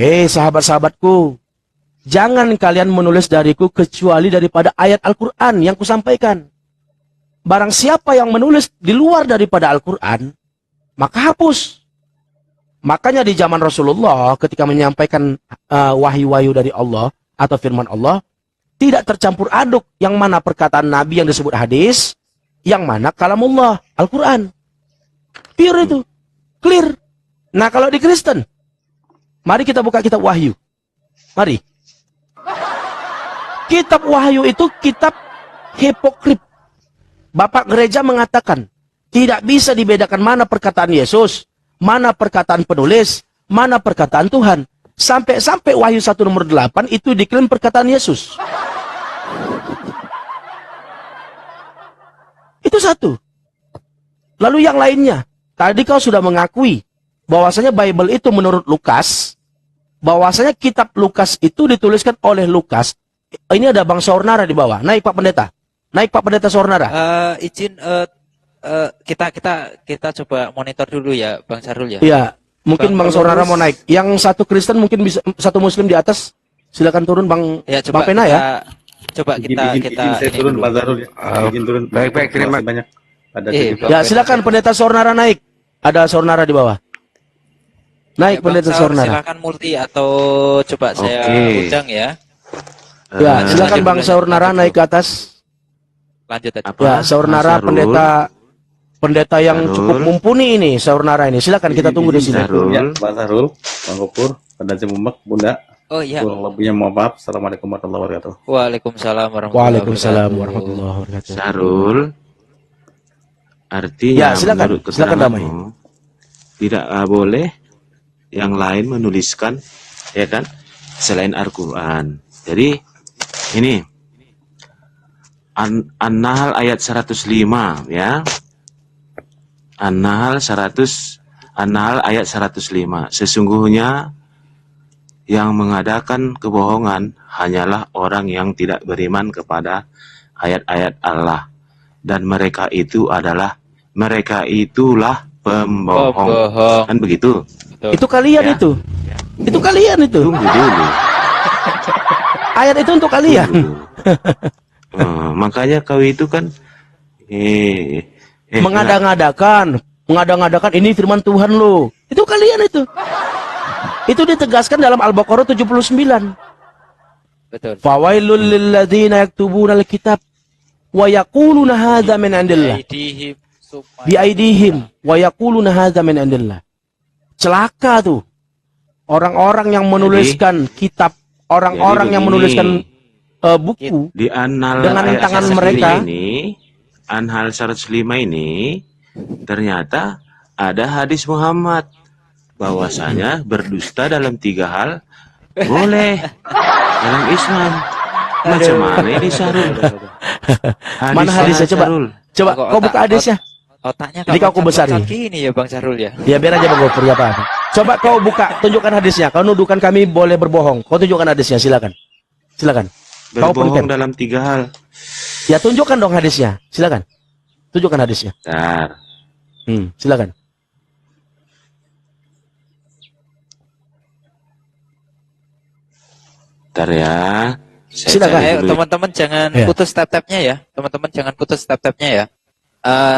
Sahabat-sahabatku, jangan kalian menulis dariku kecuali daripada ayat Al-Quran yang kusampaikan. Barang siapa yang menulis di luar daripada Al-Quran, maka hapus. Makanya di zaman Rasulullah ketika menyampaikan wahyu-wahyu dari Allah atau firman Allah, tidak tercampur aduk yang mana perkataan Nabi yang disebut hadis, yang mana kalamullah, Al-Quran. Pure itu, clear. Nah kalau di Kristen, mari kita buka kitab Wahyu. Mari. Kitab Wahyu itu kitab hipokrip. Bapak gereja mengatakan, tidak bisa dibedakan mana perkataan Yesus, mana perkataan penulis, mana perkataan Tuhan. Sampai-sampai Wahyu 1 nomor 8 itu diklaim perkataan Yesus. Itu satu. Lalu yang lainnya, tadi kau sudah mengakui bahwasanya Bible itu menurut Lukas, bahwasanya kitab Lukas itu dituliskan oleh Lukas. Ini ada Bang Saurnara di bawah. Naik Pak Pendeta. Naik Pak Pendeta Saurnara. Izin kita coba monitor dulu ya Bang Sarul ya. Iya, mungkin Bang Saurnara mau naik. Yang satu Kristen mungkin bisa, satu Muslim di atas. Silakan turun Bang, ya, coba Bang Pena ya. Coba kita saya turun Pak Zarul ya. Izin turun. Baik, terima kasih banyak. Ada Ya, silakan Pendeta Saurnara naik. Ada Saurnara di bawah. Naik Pendeta Saurnara. Silakan multi atau coba saya undang ya. Ya, silakan Bang Saurnara naik ke atas. Lanjut tadi. Ya, Saurnara pendeta yang cukup mumpuni ini, Saurnara ini. Silakan kita tunggu di sini. Ya, Pak Zarul, Bang Gopur, Pendeta Mumek, Bunda. Oh iya. Kurang lebihnya mohon maaf. Assalamualaikum warahmatullahi wabarakatuh. Waalaikumsalam warahmatullahi wabarakatuh. Sarul, artinya ya, silakan. menurut Silakan Damai. Tidak boleh yang lain menuliskan, ya kan, selain Al-Quran. Jadi ini An-Nahl ayat 105 ya. An-Nahl ayat 105. Sesungguhnya yang mengadakan kebohongan hanyalah orang yang tidak beriman kepada ayat-ayat Allah, dan mereka itulah pembohong. Kan begitu? Itu kalian Ya. itu. Itu kalian itu. Tunggu dulu. Ayat itu untuk kalian. Makanya kau itu kan mengada-ngadakan ini firman Tuhan lo. Itu kalian itu. Itu ditegaskan dalam Al-Baqarah 79. Betul. Fawailul lilladzina yaktubuna al-kitab wa yaquluna hadza min indillah. Bi aidihim wa yaquluna hadza min indillah. Celaka tuh orang-orang yang menuliskan kitab, orang-orang yang menuliskan buku di An-Nahl dengan ayat tangan 105 mereka. An-Nahl 105 ini ternyata ada hadis Muhammad bahwasanya berdusta dalam 3 hal boleh dalam Islam. Macam mana ini Sarul? Mana hadisnya coba? Sarul. Coba kau buka hadisnya. Otaknya Jadi kau besari. Gini ya Bang Sarul ya. Ya biar aja Bang Gopur ya apa. Coba kau buka, tunjukkan hadisnya. Kau nuduhkan kami boleh berbohong. Kau tunjukkan hadisnya, silakan. Silakan. Kau Berbohong dalam 3 hal. Ya tunjukkan dong hadisnya. Silakan. Tunjukkan hadisnya. Bentar. Silakan. Bentar ya. Silakan. Teman-teman jangan Ya. putus tap-tapnya ya. Teman-teman jangan putus tap-tapnya ya.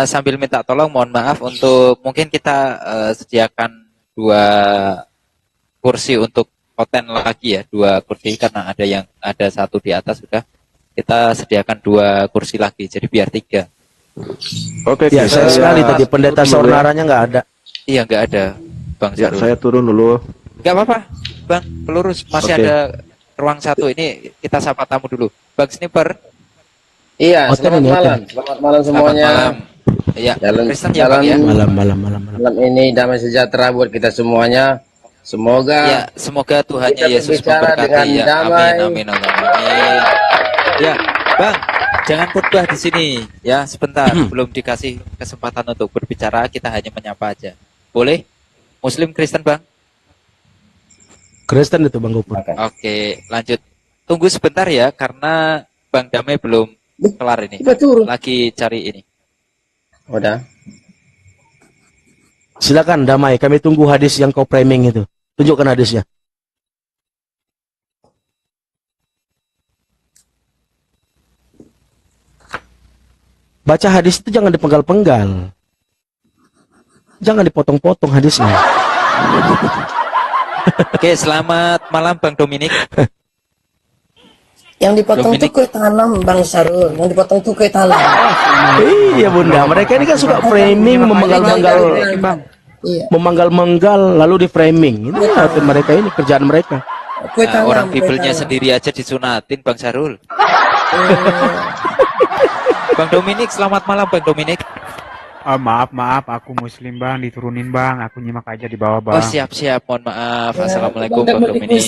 Sambil minta tolong, mohon maaf untuk mungkin kita sediakan 2 kursi untuk konten lagi ya, 2 kursi karena ada 1 di atas sudah. Kita sediakan 2 kursi lagi, jadi biar 3. Oke, ya, saya sekali tadi pendeta Saurnaranya nggak ada. Iya nggak ada, Bang Ya, Sarul. saya turun dulu. Nggak apa-apa, Bang Pelurus masih Oke. ada ruang 1 ini. Kita sapa tamu dulu, Bang Sniper. Iya, Oke, selamat ini, oke. malam. Selamat malam semuanya. Selamat malam. Ya, Kristen ya Bang ya. Malam. Malam ini damai sejahtera buat kita semuanya. Semoga Ya, semoga Tuhannya kita Yesus berbicara dengan memberkati ya. damai. Amin. Ya, Bang, jangan khotbah di sini ya, sebentar. Belum dikasih kesempatan untuk berbicara, kita hanya menyapa aja. Boleh? Muslim Kristen, Bang? Kristen itu Bang Gopur. Oke, lanjut. Tunggu sebentar ya, karena Bang Damai belum kelar ini. Lagi cari ini. Udah. Silakan Damai, kami tunggu hadis yang kau framing itu. Tunjukkan hadisnya. Baca hadis itu jangan dipenggal-penggal. Jangan dipotong-potong hadisnya. Oke, selamat malam Bang Dominik. Yang dipotong itu kue tanam, Bang Sarul. Yang dipotong itu kue tanam. Iya Bunda, mereka ini kan suka framing, memenggal-menggal, memenggal-menggal, lalu di framing. Ini mereka ini kerjaan mereka. Nah, orang Bibelnya sendiri aja disunatin Bang Sarul. Bang Dominik, selamat malam Bang Dominik. Maaf, aku muslim bang, diturunin bang, aku nyimak aja di bawah bang. Oh siap, mohon maaf. Assalamualaikum Bang Dominik.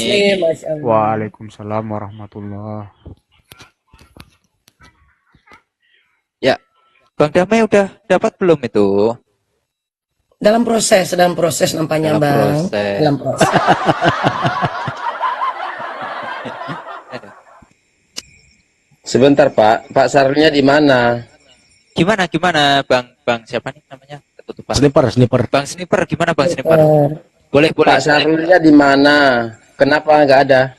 Waalaikumsalam warahmatullah. Ya, Bang Damai udah dapat belum itu? Dalam proses nampaknya Dalam bang. proses. Dalam proses. Sebentar Pak Sarulnya di mana? Gimana Bang siapa nih namanya? Ketutupan. Sniper. Bang Sniper, gimana Bang Sniper? Boleh. Pak Sarulnya di mana? Kenapa nggak ada?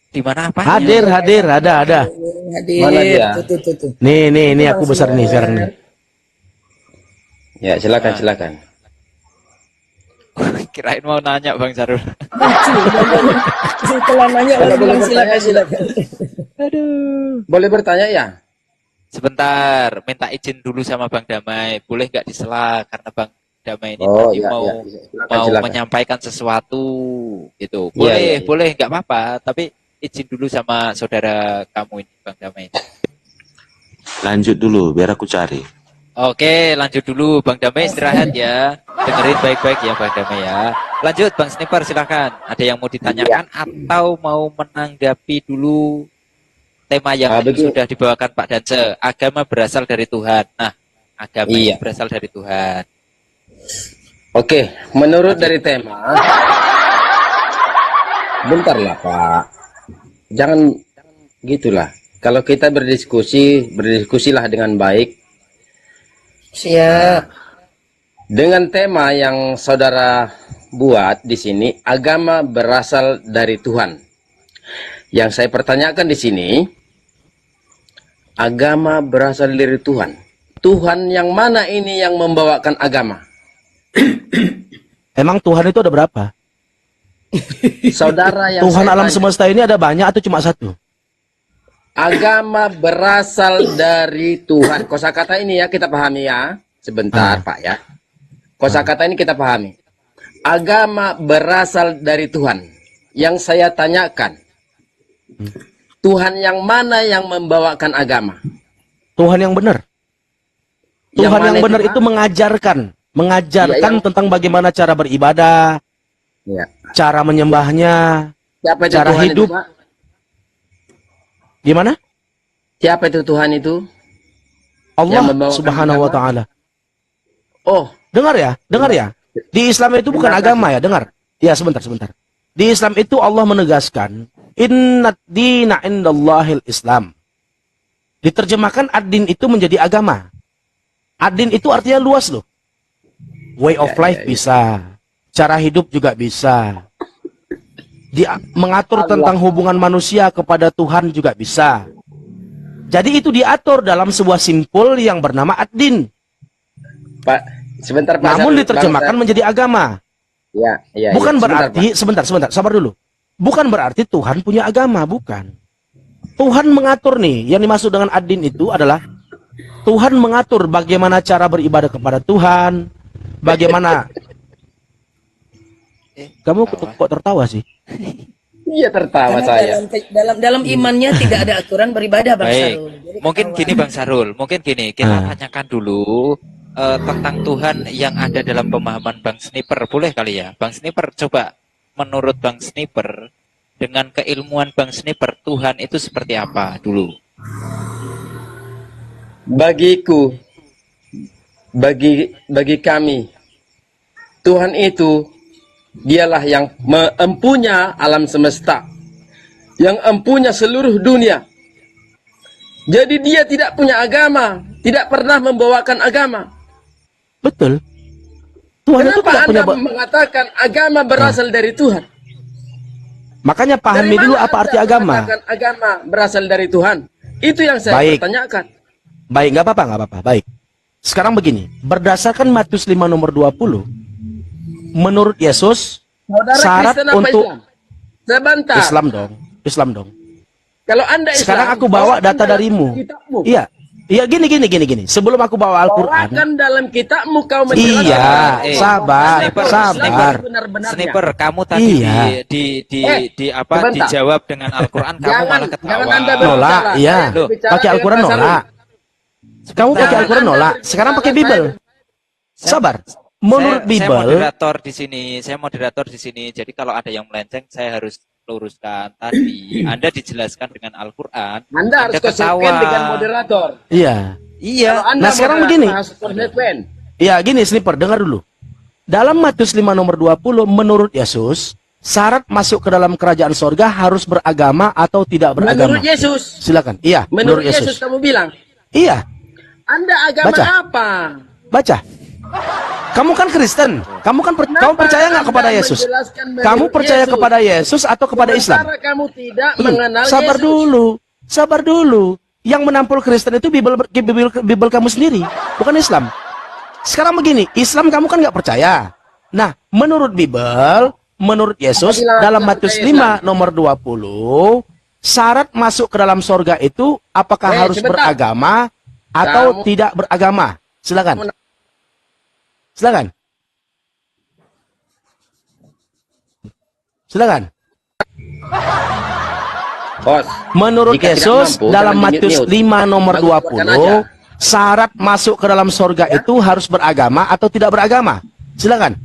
Di mana apa? Hadir, ada. Hadir. Mana dia? Tuh. Nih aku besar nih sekarang nih. Ya, silakan. Kirain mau nanya Bang Sarul. Setelah nanya Kalau boleh bertanya, silakan. Aduh. Boleh bertanya ya? Sebentar, minta izin dulu sama Bang Damai. Boleh nggak disela karena Bang Damai ini Oh, tadi iya, mau iya. Silakan. menyampaikan sesuatu gitu. Iya. Boleh nggak apa-apa, tapi izin dulu sama saudara kamu ini Bang Damai. Lanjut dulu, biar aku cari. Oke, lanjut dulu Bang Damai, istirahat ya. Dengerin baik-baik ya Bang Damai ya. Lanjut Bang Sniper, silakan. Ada yang mau ditanyakan atau mau menanggapi dulu tema yang sudah dibawakan Pak Dance? Agama berasal dari Tuhan. Nah, agama ini berasal dari Tuhan. Oke, menurut dari tema, bentar lah Pak, jangan gitulah. Kalau kita berdiskusilah dengan baik. Siap. Dengan tema yang saudara buat di sini, agama berasal dari Tuhan. Yang saya pertanyakan di sini, agama berasal dari Tuhan. Tuhan yang mana ini yang membawakan agama? Emang Tuhan itu ada berapa? Saudara yang Tuhan saya alam tanya, semesta ini ada banyak atau cuma satu? agama berasal dari Tuhan. Kosakata ini ya kita pahami ya. Sebentar Pak ya. Kosakata ini kita pahami. Agama berasal dari Tuhan. Yang saya tanyakan, Tuhan yang mana yang membawakan agama? Tuhan yang benar. Yang Tuhan yang mana benar itu, itu mengajarkan tentang bagaimana cara beribadah, cara menyembahnya, Siapa itu cara Tuhan hidup. itu, Pak? Gimana? Siapa itu Tuhan itu? Allah membawakan Subhanahu wa taala. Oh, dengar ya. Di Islam itu bukan agama ya, dengar. Ya, sebentar. Di Islam itu Allah menegaskan, innad dina indallahil Islam. Diterjemahkan ad-din itu menjadi agama. Ad-din itu artinya luas loh. Way of life bisa. Cara hidup juga bisa. Mengatur tentang hubungan manusia kepada Tuhan juga bisa. Jadi itu diatur dalam sebuah simpul yang bernama ad-din. Pak, sebentar Pak. Namun diterjemahkan menjadi agama. Ya. Bukan Sebentar, berarti, sebentar, sabar dulu. Bukan berarti Tuhan punya agama, bukan. Tuhan mengatur nih, yang dimaksud dengan ad-din itu adalah Tuhan mengatur bagaimana cara beribadah kepada Tuhan, bagaimana. Kamu kok tertawa sih? Iya tertawa Karena saya. dalam imannya tidak ada aturan beribadah Bang Baik, Sarul. Jadi mungkin gini Bang Sarul, kita tanyakan dulu tentang Tuhan yang ada dalam pemahaman Bang Sniper, boleh kali ya? Bang Sniper, coba menurut Bang Sniper, dengan keilmuan Bang Sniper, Tuhan itu seperti apa dulu? Bagiku, bagi kami, Tuhan itu dialah yang empunya alam semesta, yang empunya seluruh dunia. Jadi dia tidak punya agama, tidak pernah membawakan agama. Betul. Tuhan Kenapa itu tidak Anda punya mengatakan agama berasal dari Tuhan? Makanya pahami dulu apa arti agama. Mengatakan agama berasal dari Tuhan. Itu yang saya pertanyakan. Baik, nggak apa-apa. Baik. Sekarang begini, berdasarkan Matius 5 nomor 20, menurut Yesus Saudara syarat Kristen apa untuk Islam? Sebentar. Islam dong. Kalau Anda Islam, Sekarang aku bawa bawakan data dalam darimu. kitabmu. Iya. Iya, gini. Sebelum aku bawa Al-Qur'an. Bawakan dalam kitabmu kau menjelaskan. Iya, sabar. Sniper, kamu tadi Iya. sebentar. dijawab dengan Al-Quran, kamu malah ketawa. Jangan Anda Nolak, iya. Loh, Pakai Al-Quran nolak. Kamu pakai Al-Quran nolak. Sekarang pakai Bible. Sabar. Menurut Bible. Saya moderator di sini. Jadi kalau ada yang melenceng, saya harus luruskan. Tadi Anda dijelaskan dengan Al-Quran. Anda harus konsekuen dengan moderator. Iya. Kalau Anda Nah, sekarang moderator, begini. harus konsekuen. Iya, gini Sniper, dengar dulu. Dalam Matius 5 nomor 20, menurut Yesus, syarat masuk ke dalam kerajaan sorga harus beragama atau tidak beragama. Menurut Yesus. Silakan. Iya, Menurut Yesus kamu bilang. Iya. Anda agama Baca. apa? Baca. Kamu kan Kristen. Kamu percaya nggak kepada Yesus? Kamu percaya kepada Yesus atau kepada Islam? Sementara kamu tidak mengenal Sabar Yesus. dulu. Sabar dulu. Yang menampol Kristen itu Bible kamu sendiri, bukan Islam. Sekarang begini, Islam kamu kan nggak percaya. Nah, menurut Bible, menurut Yesus, dalam Matius 5 nomor 20, syarat masuk ke dalam sorga itu apakah harus sebentar. beragama atau tidak beragama? Silakan. Silakan. Silakan. Bos, menurut jika tidak Yesus mampu, dalam jangan Matius di-mute. 5 nomor Bagus, buatkan 20, syarat masuk ke dalam sorga itu harus beragama atau tidak beragama? Silakan.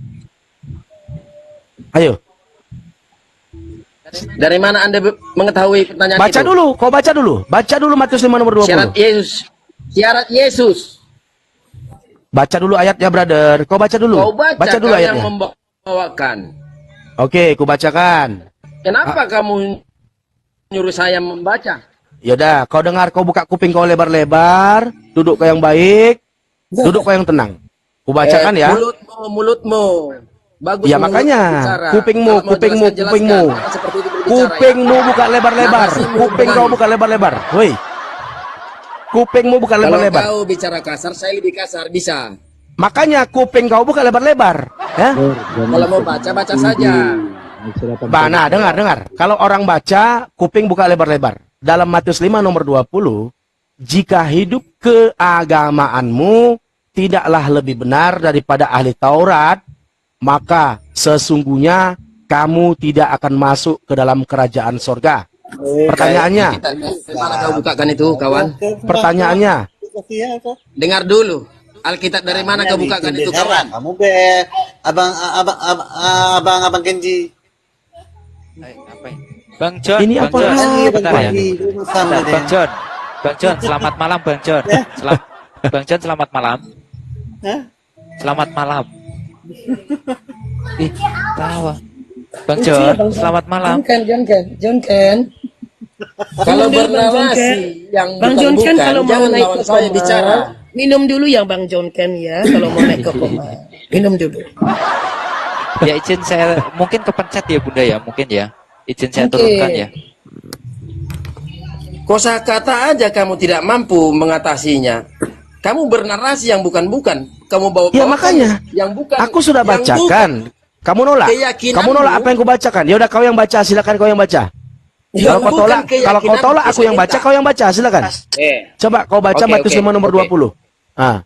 Ayo. Dari mana Anda mengetahui pertanyaan Baca itu? dulu, kau baca dulu. Baca dulu Matius 5 nomor 20. Syarat Yesus. Syarat Yesus. Baca dulu ayatnya, brother. Kau baca dulu. Kau baca, dulu kau yang ayatnya. membawakan. Oke, ku bacakan. Kenapa kamu nyuruh saya membaca? Yaudah, kau dengar, kau buka kuping kau lebar-lebar, duduk kau yang baik, duduk kau yang tenang. Ku bacakan ya. Mulutmu. Bagus. Ya mulut makanya, bicara. kupingmu, Kalau mau kupingmu, jelaskan, kupingmu. jelaskan. Seperti itu berbicara, Kupingmu buka lebar-lebar. Narasimu Kuping kau berbalik. buka lebar-lebar. Woi. Kupingmu buka lebar-lebar. Kalau kau bicara kasar, saya lebih kasar. Bisa. Makanya kuping kau buka lebar-lebar. Ya? Kalau mau baca saja. Nah, dengar. Kalau orang baca, kuping buka lebar-lebar. Dalam Matius 5 nomor 20, jika hidup keagamaanmu tidaklah lebih benar daripada ahli Taurat, maka sesungguhnya kamu tidak akan masuk ke dalam kerajaan sorga. Pertanyaannya. Mana kau bukakan itu, kawan? Pertanyaannya. Dengar dulu. Alkitab dari mana kau bukakan itu, kawan? Kamu abang Kenji. Bang John, Ini Bang apa? John, bentar ya. Sama Bang John, selamat malam Bang John. Bang John, selamat malam. Selamat malam. Ih, tawa. Bang John, selamat malam. John Ken. Kalau Minum dulu, Bang John bernarasi Ken. yang Bang John Ken bukan-bukan, kalau mau jangan naik lawan ke saya koma, bicara. minum dulu ya Bang John Ken ya, kalau mau naik ke koma. Minum dulu. Ya izin saya, mungkin kepencet ya Bunda ya, mungkin ya. Izin saya Mungkin. turunkan ya. Kosakata aja kamu tidak mampu mengatasinya. Kamu bernarasi yang bukan-bukan. Kamu bawa Ya makanya, yang bukan. aku sudah yang bukan. bacakan. Kamu nolak. Keyakinanmu. Kamu nolak apa yang kubacakan. Ya udah kau yang baca, silakan kau yang baca. Yang Kalau kau bukan tolak, kalau kau keyakinanmu, tolak aku saya yang baca, minta. kau yang baca, silakan. Coba kau baca Oke, Matius oke, 5 nomor oke. 20. Ah.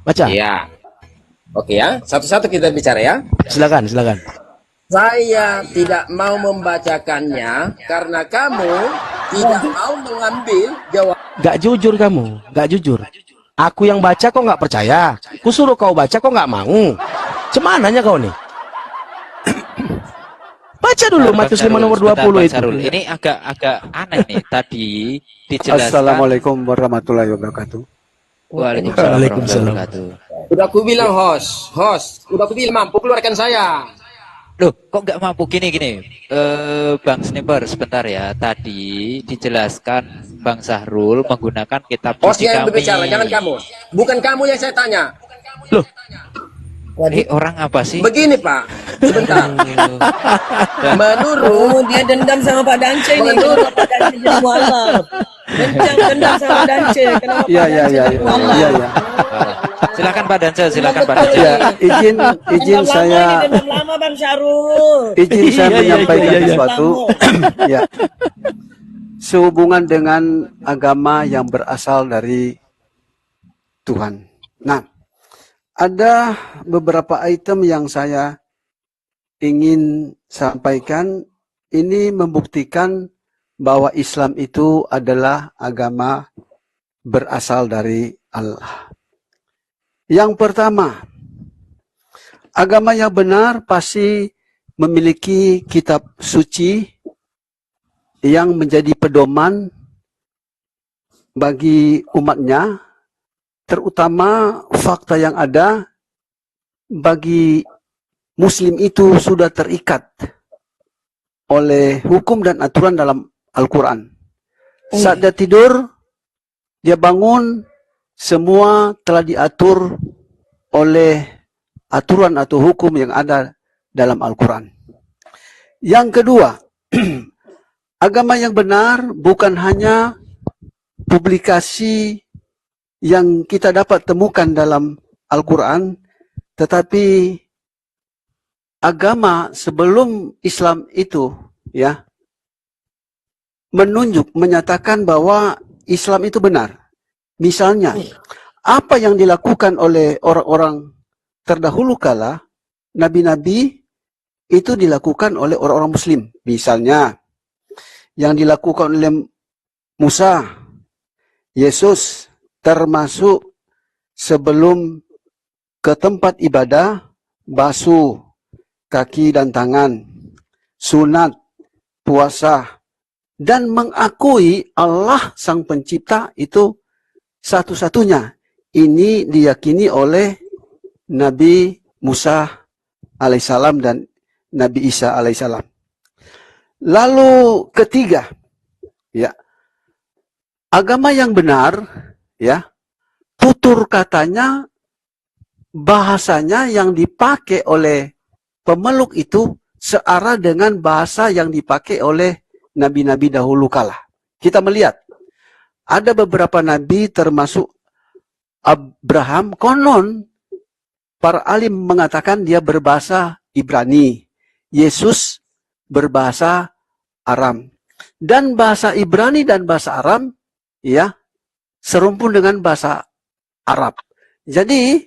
Baca. Iya. Oke ya, satu-satu kita bicara ya. Silakan. Saya tidak mau membacakannya karena kamu tidak mau mengambil jawaban. Gak jujur kamu, gak jujur. Aku yang baca kau nggak percaya. Ku suruh kau baca kau nggak mau. Cemananya kau nih? Baca dulu Bang Matius 5 Syarul, nomor sebentar, 20 Bang itu. Syarul. Ini agak aneh nih. Tadi dijelaskan. Assalamualaikum warahmatullahi wabarakatuh. Waalaikumsalam warahmatullahi wabarakatuh. Udah aku bilang host. Udah aku bilang mampu keluarkan saya. Loh, kok nggak mampu gini? Bang Sniper, sebentar ya. Tadi dijelaskan Bang Sahrul menggunakan kitab Host suci yang kami. berbicara, jangan kamu. Bukan kamu yang saya tanya. Loh. Orang apa sih? Begini Pak, sebentar. Menurut Dia dendam sama Pak Dance ini. Menurut- Kenapa Pak Dance jadi mualaf? Dendam sama Dance. Kenapa Pak Iya. Dance jadi mualaf? Iya. Silakan Pak Dance, silakan Pak Betul Dance. Ya, izin Dendam lama saya ini, dendam lama Bang Syarul. izin saya menyampaikan Dendam sesuatu. lama. Ya, sehubungan dengan agama yang berasal dari Tuhan. Nah, ada beberapa item yang saya ingin sampaikan. Ini membuktikan bahwa Islam itu adalah agama berasal dari Allah. Yang pertama, agama yang benar pasti memiliki kitab suci yang menjadi pedoman bagi umatnya, terutama fakta yang ada bagi Muslim itu sudah terikat oleh hukum dan aturan dalam Al-Quran. Saat dia tidur, dia bangun, semua telah diatur oleh aturan atau hukum yang ada dalam Al-Quran. Yang kedua, agama yang benar bukan hanya publikasi yang kita dapat temukan dalam Al-Quran, tetapi agama sebelum Islam itu ya menyatakan bahwa Islam itu benar. Misalnya, apa yang dilakukan oleh orang-orang terdahulu kala, nabi-nabi itu dilakukan oleh orang-orang Muslim. Misalnya, yang dilakukan oleh Musa, Yesus, termasuk sebelum ke tempat ibadah, basuh kaki dan tangan, sunat, puasa, dan mengakui Allah Sang Pencipta itu satu-satunya. Ini diyakini oleh Nabi Musa alaihissalam dan Nabi Isa alaihissalam. Lalu ketiga, ya, agama yang benar, ya, tutur katanya, bahasanya yang dipakai oleh pemeluk itu searah dengan bahasa yang dipakai oleh nabi-nabi dahulu kala. Kita melihat ada beberapa nabi termasuk Abraham, konon para alim mengatakan dia berbahasa Ibrani. Yesus berbahasa Aram. Dan bahasa Ibrani dan bahasa Aram ya serumpun dengan bahasa Arab. Jadi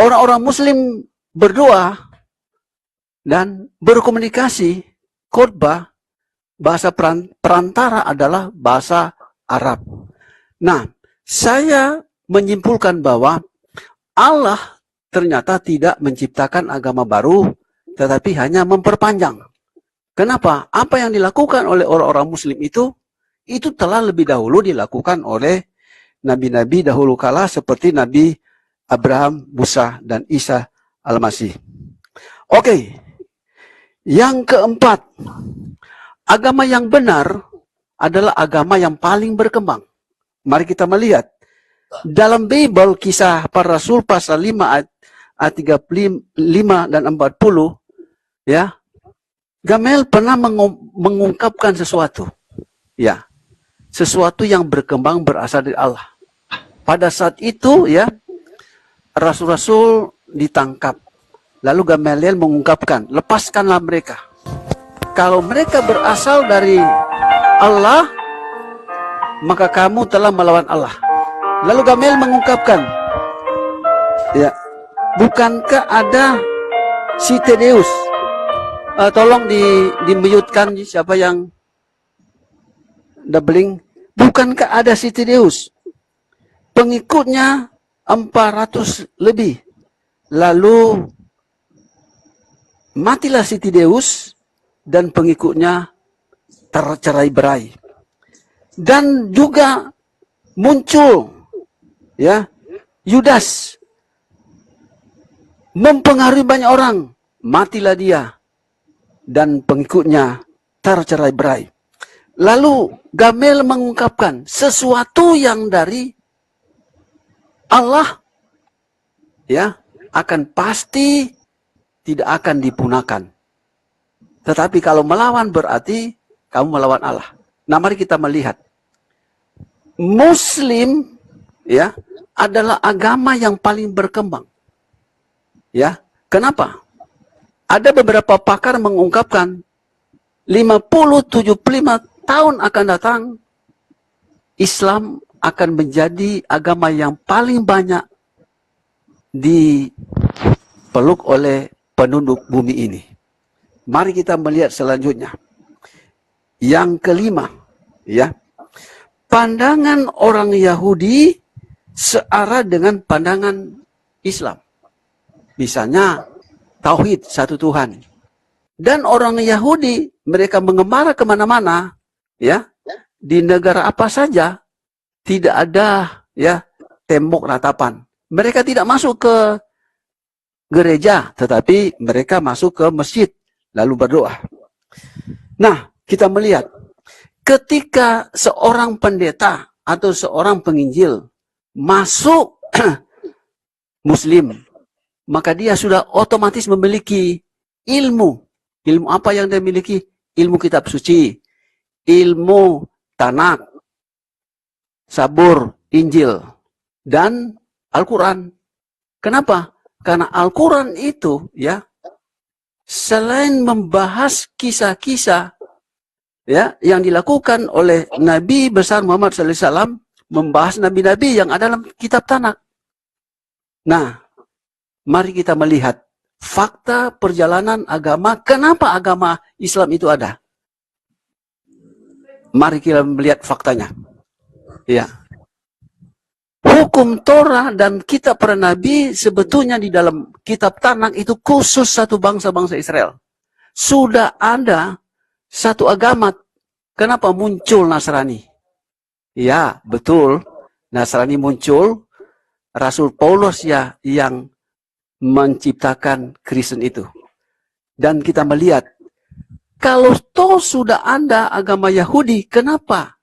orang-orang Muslim berdoa dan berkomunikasi, khotbah, bahasa perantara adalah bahasa Arab. Nah, saya menyimpulkan bahwa Allah ternyata tidak menciptakan agama baru, tetapi hanya memperpanjang. Kenapa? Apa yang dilakukan oleh orang-orang Muslim itu telah lebih dahulu dilakukan oleh nabi-nabi dahulu kala seperti Nabi Abraham, Musa, dan Isa Al-Masih. Oke. Yang keempat, agama yang benar adalah agama yang paling berkembang. Mari kita melihat. Dalam Bible Kisah Para Rasul pasal 5 ayat 35 dan 40, ya, Gamaliel pernah mengungkapkan sesuatu. Ya, sesuatu yang berkembang berasal dari Allah. Pada saat itu, ya, rasul-rasul ditangkap. Lalu Gamaliel mengungkapkan, lepaskanlah mereka. Kalau mereka berasal dari Allah, maka kamu telah melawan Allah. Lalu Gamaliel mengungkapkan, ya, bukankah ada si Tadeus? Tolong di-mute-kan siapa yang doubling. Bukankah ada si Tadeus? Pengikutnya 400 lebih. Lalu matilah si Tadeus dan pengikutnya tercerai-berai. Dan juga muncul, ya, Yudas mempengaruhi banyak orang, matilah dia dan pengikutnya tercerai-berai. Lalu Gamaliel mengungkapkan sesuatu yang dari Allah, ya, akan pasti tidak akan dipunahkan. Tetapi kalau melawan berarti kamu melawan Allah. Nah, mari kita melihat. Muslim ya adalah agama yang paling berkembang. Ya, kenapa? Ada beberapa pakar mengungkapkan 50-75 tahun akan datang Islam akan menjadi agama yang paling banyak dipeluk oleh penduduk bumi ini. Mari kita melihat selanjutnya. Yang kelima, ya. Pandangan orang Yahudi searah dengan pandangan Islam. Misalnya tauhid satu Tuhan. Dan orang Yahudi mereka mengembara kemana-mana, ya, di negara apa saja tidak ada ya tembok ratapan. Mereka tidak masuk ke gereja, tetapi mereka masuk ke masjid lalu berdoa. Nah, kita melihat ketika seorang pendeta atau seorang penginjil masuk Muslim, maka dia sudah otomatis memiliki ilmu. Ilmu apa yang dia miliki? Ilmu kitab suci, ilmu Tanakh, Zabur, Injil, dan Al-Quran. Kenapa? Karena Al-Quran itu, ya, selain membahas kisah-kisah ya yang dilakukan oleh Nabi besar Muhammad SAW, membahas nabi-nabi yang ada dalam kitab Tanakh. Nah, mari kita melihat fakta perjalanan agama, kenapa agama Islam itu ada. Mari kita melihat faktanya. Ya. Hukum Torah dan kitab para nabi sebetulnya di dalam kitab Tanakh itu khusus satu bangsa Israel. Sudah ada satu agama. Kenapa muncul Nasrani? Ya, betul. Nasrani muncul. Rasul Paulus ya yang menciptakan Kristen itu. Dan kita melihat, kalau toh sudah ada agama Yahudi, kenapa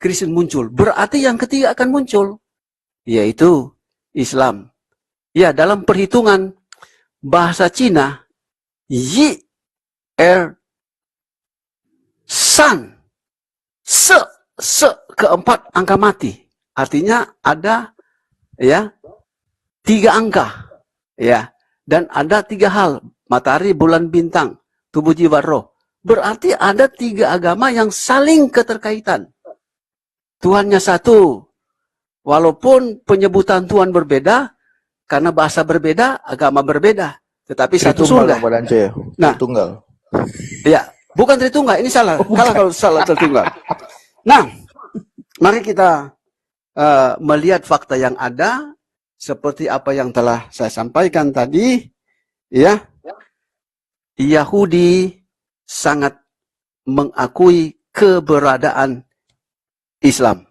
Kristen muncul? Berarti yang ketiga akan muncul, yaitu Islam. Ya, dalam perhitungan bahasa Cina, Yi Er San, keempat angka mati. Artinya ada ya 3 angka. Ya, dan ada 3 hal, matahari, bulan, bintang, tubuh, jiwa, roh. Berarti ada 3 agama yang saling keterkaitan. Tuhannya satu. Walaupun penyebutan Tuhan berbeda, karena bahasa berbeda, agama berbeda. Tetapi satu surga. Nah, Tritunggal. Ya, bukan Tritunggal, ini salah. Kalau salah Tritunggal. Nah, mari kita melihat fakta yang ada, seperti apa yang telah saya sampaikan tadi, ya. Yahudi sangat mengakui keberadaan Islam.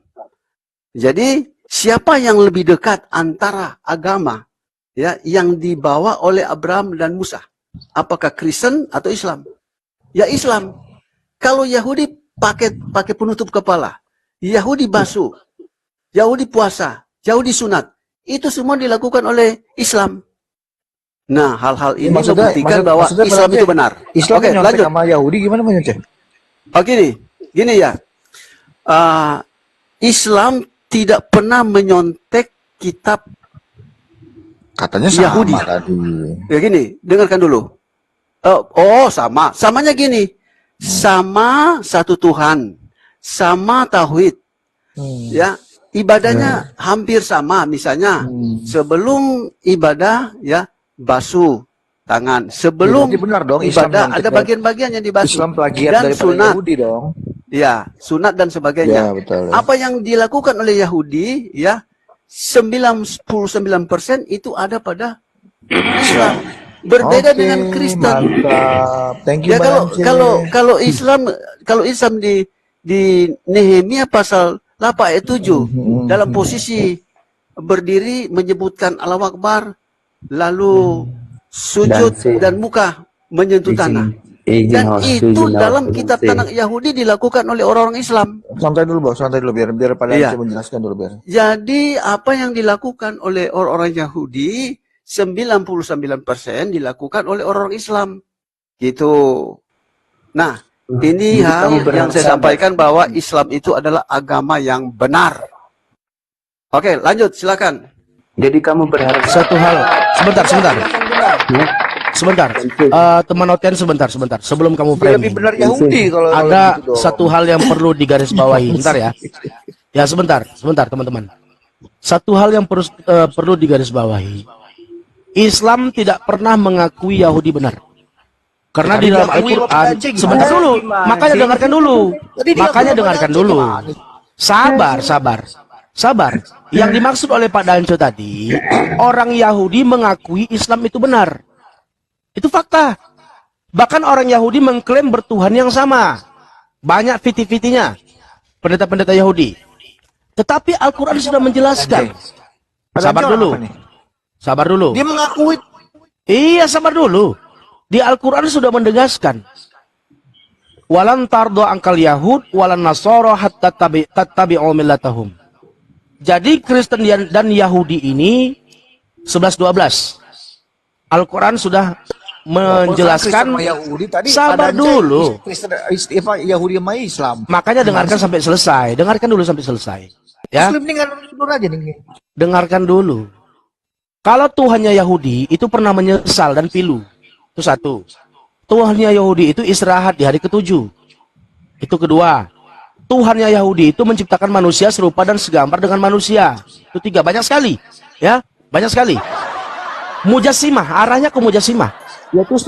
Jadi, siapa yang lebih dekat antara agama ya yang dibawa oleh Abraham dan Musa? Apakah Kristen atau Islam? Ya Islam. Kalau Yahudi pakai penutup kepala, Yahudi basuh, Yahudi puasa, Yahudi sunat, itu semua dilakukan oleh Islam. Nah, hal-hal ini membuktikan bahwa Islam itu benar. Islam Oke, lanjut. sama Yahudi gimana menyontek? Oke, gini ya. Islam tidak pernah menyontek kitab Katanya sama Yahudi. tadi. Ya gini, dengarkan dulu. Sama. Samanya gini. Sama satu Tuhan. Sama tauhid. Ya, ibadahnya hampir sama. Misalnya, sebelum ibadah ya basuh tangan. Sebelum Berarti benar dong, Islam ibadah nyontek ada dari- bagian-bagian yang dibasuh. Islam plagiat dan daripada sunat. Yahudi dong. Ya, sunat dan sebagainya. Ya, betul. Apa yang dilakukan oleh Yahudi, ya, 99% itu ada pada Islam. Berbeda Oke, dengan Kristen. Mantap. Thank you Ya, Bang Aceh. kalau Islam di Nehemia pasal 8 ayat 7 dalam posisi berdiri menyebutkan Allahu Akbar, lalu sujud dan muka menyentuh tanah. Dan itu dalam kitab Tanakh Yahudi dilakukan oleh orang-orang Islam. Santai dulu, Bang. Santai dulu biar pada Iya. Aceh menjelaskan dulu biar. Jadi apa yang dilakukan oleh orang-orang Yahudi 99% dilakukan oleh orang Islam. Gitu. Nah, ini hal yang saya sampaikan bahwa Islam itu adalah agama yang benar. Oke, lanjut, silakan. Jadi kamu berharap Satu hal, sebentar. Teman Oten sebentar. Sebelum kamu Dia framing. lebih benar Yahudi kalau Ada gitu dong. satu hal yang perlu digarisbawahi. Bentar ya. Ya sebentar teman-teman. Satu hal yang perlu digarisbawahi. Islam tidak pernah mengakui Yahudi benar. Karena di dalam Al-Quran, sebentar dulu, makanya dengarkan dulu. Sabar. Yang dimaksud oleh Pak Danco tadi, orang Yahudi mengakui Islam itu benar. Itu fakta. Bahkan orang Yahudi mengklaim bertuhan yang sama. Banyak fiti-fitinya. Pendeta-pendeta Yahudi. Tetapi Al-Quran sudah menjelaskan. Sabar dulu. Dia mengakui. Iya, sabar dulu. Di Al-Quran sudah menegaskan. Walan tardo angkal Yahud, walan nasoro hatta tattabi'u millatahum. Jadi Kristen dan Yahudi ini 11-12. Al-Quran sudah menjelaskan. Sabar dulu. Yahudi sama Islam. Makanya dengarkan sampai selesai. Ya. Muslim ini dulu aja nih. Dengarkan dulu. Kalau Tuhannya Yahudi itu pernah menyesal dan pilu. Itu satu. Tuhannya Yahudi itu istirahat di hari ke-7. Itu kedua. Tuhannya Yahudi itu menciptakan manusia serupa dan segambar dengan manusia. Itu 3. Banyak sekali. Ya, banyak sekali. Mujassimah, arahnya ke mujassimah.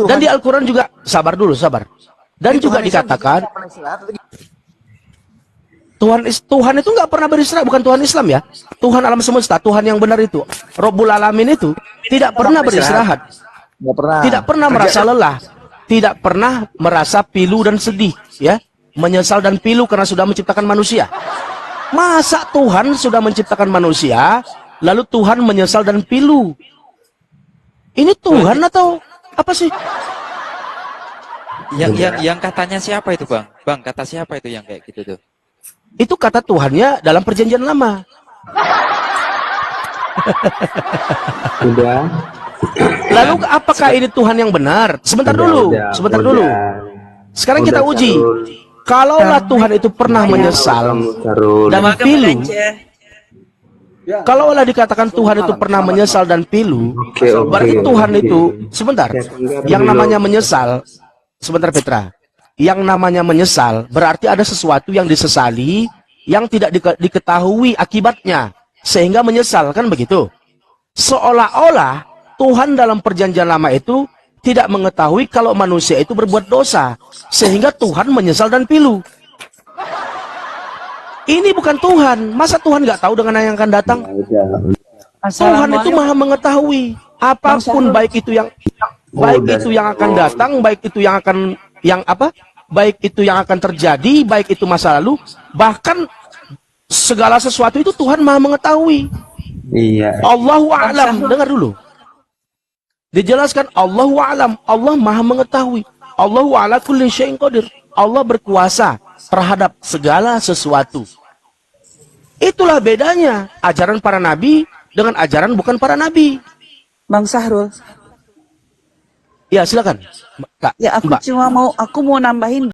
Dan di Al-Quran juga, sabar. Dan juga dikatakan, Tuhan itu nggak pernah beristirahat, bukan Tuhan Islam ya. Tuhan alam semesta, Tuhan yang benar itu. Rabbul Alamin itu tidak pernah beristirahat. Tidak pernah merasa lelah. Tidak pernah merasa pilu dan sedih. Ya. Menyesal dan pilu karena sudah menciptakan manusia. Masa Tuhan sudah menciptakan manusia, lalu Tuhan menyesal dan pilu? Ini Tuhan atau apa sih? Yang katanya siapa itu, Bang? Bang, kata siapa itu yang kayak gitu tuh? Itu kata Tuhannya dalam perjanjian lama. Udah. Lalu apakah ini Tuhan yang benar? Sebentar dulu. Sekarang kita uji. Kalaulah Tuhan itu pernah menyesal dan pilu, kalaulah dikatakan Tuhan itu pernah menyesal dan pilu, berarti Tuhan itu, sebentar, yang namanya menyesal, sebentar Petra, yang namanya menyesal berarti ada sesuatu yang disesali, yang tidak diketahui akibatnya, sehingga menyesal, kan begitu? Seolah-olah Tuhan dalam perjanjian lama itu tidak mengetahui kalau manusia itu berbuat dosa, sehingga Tuhan menyesal dan pilu. Ini bukan Tuhan. Masa Tuhan nggak tahu dengan yang akan datang? Tuhan itu maha mengetahui apapun, baik itu yang akan datang, baik itu yang akan terjadi, baik itu masa lalu, bahkan segala sesuatu itu Tuhan maha mengetahui. Iya. Allahu a'lam. Dengar dulu. Dijelaskan Allahu a'lam, Allah maha mengetahui. Allahu ala kulli syai'in qadir. Allah berkuasa terhadap segala sesuatu. Itulah bedanya ajaran para nabi dengan ajaran bukan para nabi. Bang Sahrul. Ya, silakan. Ya, aku mau nambahin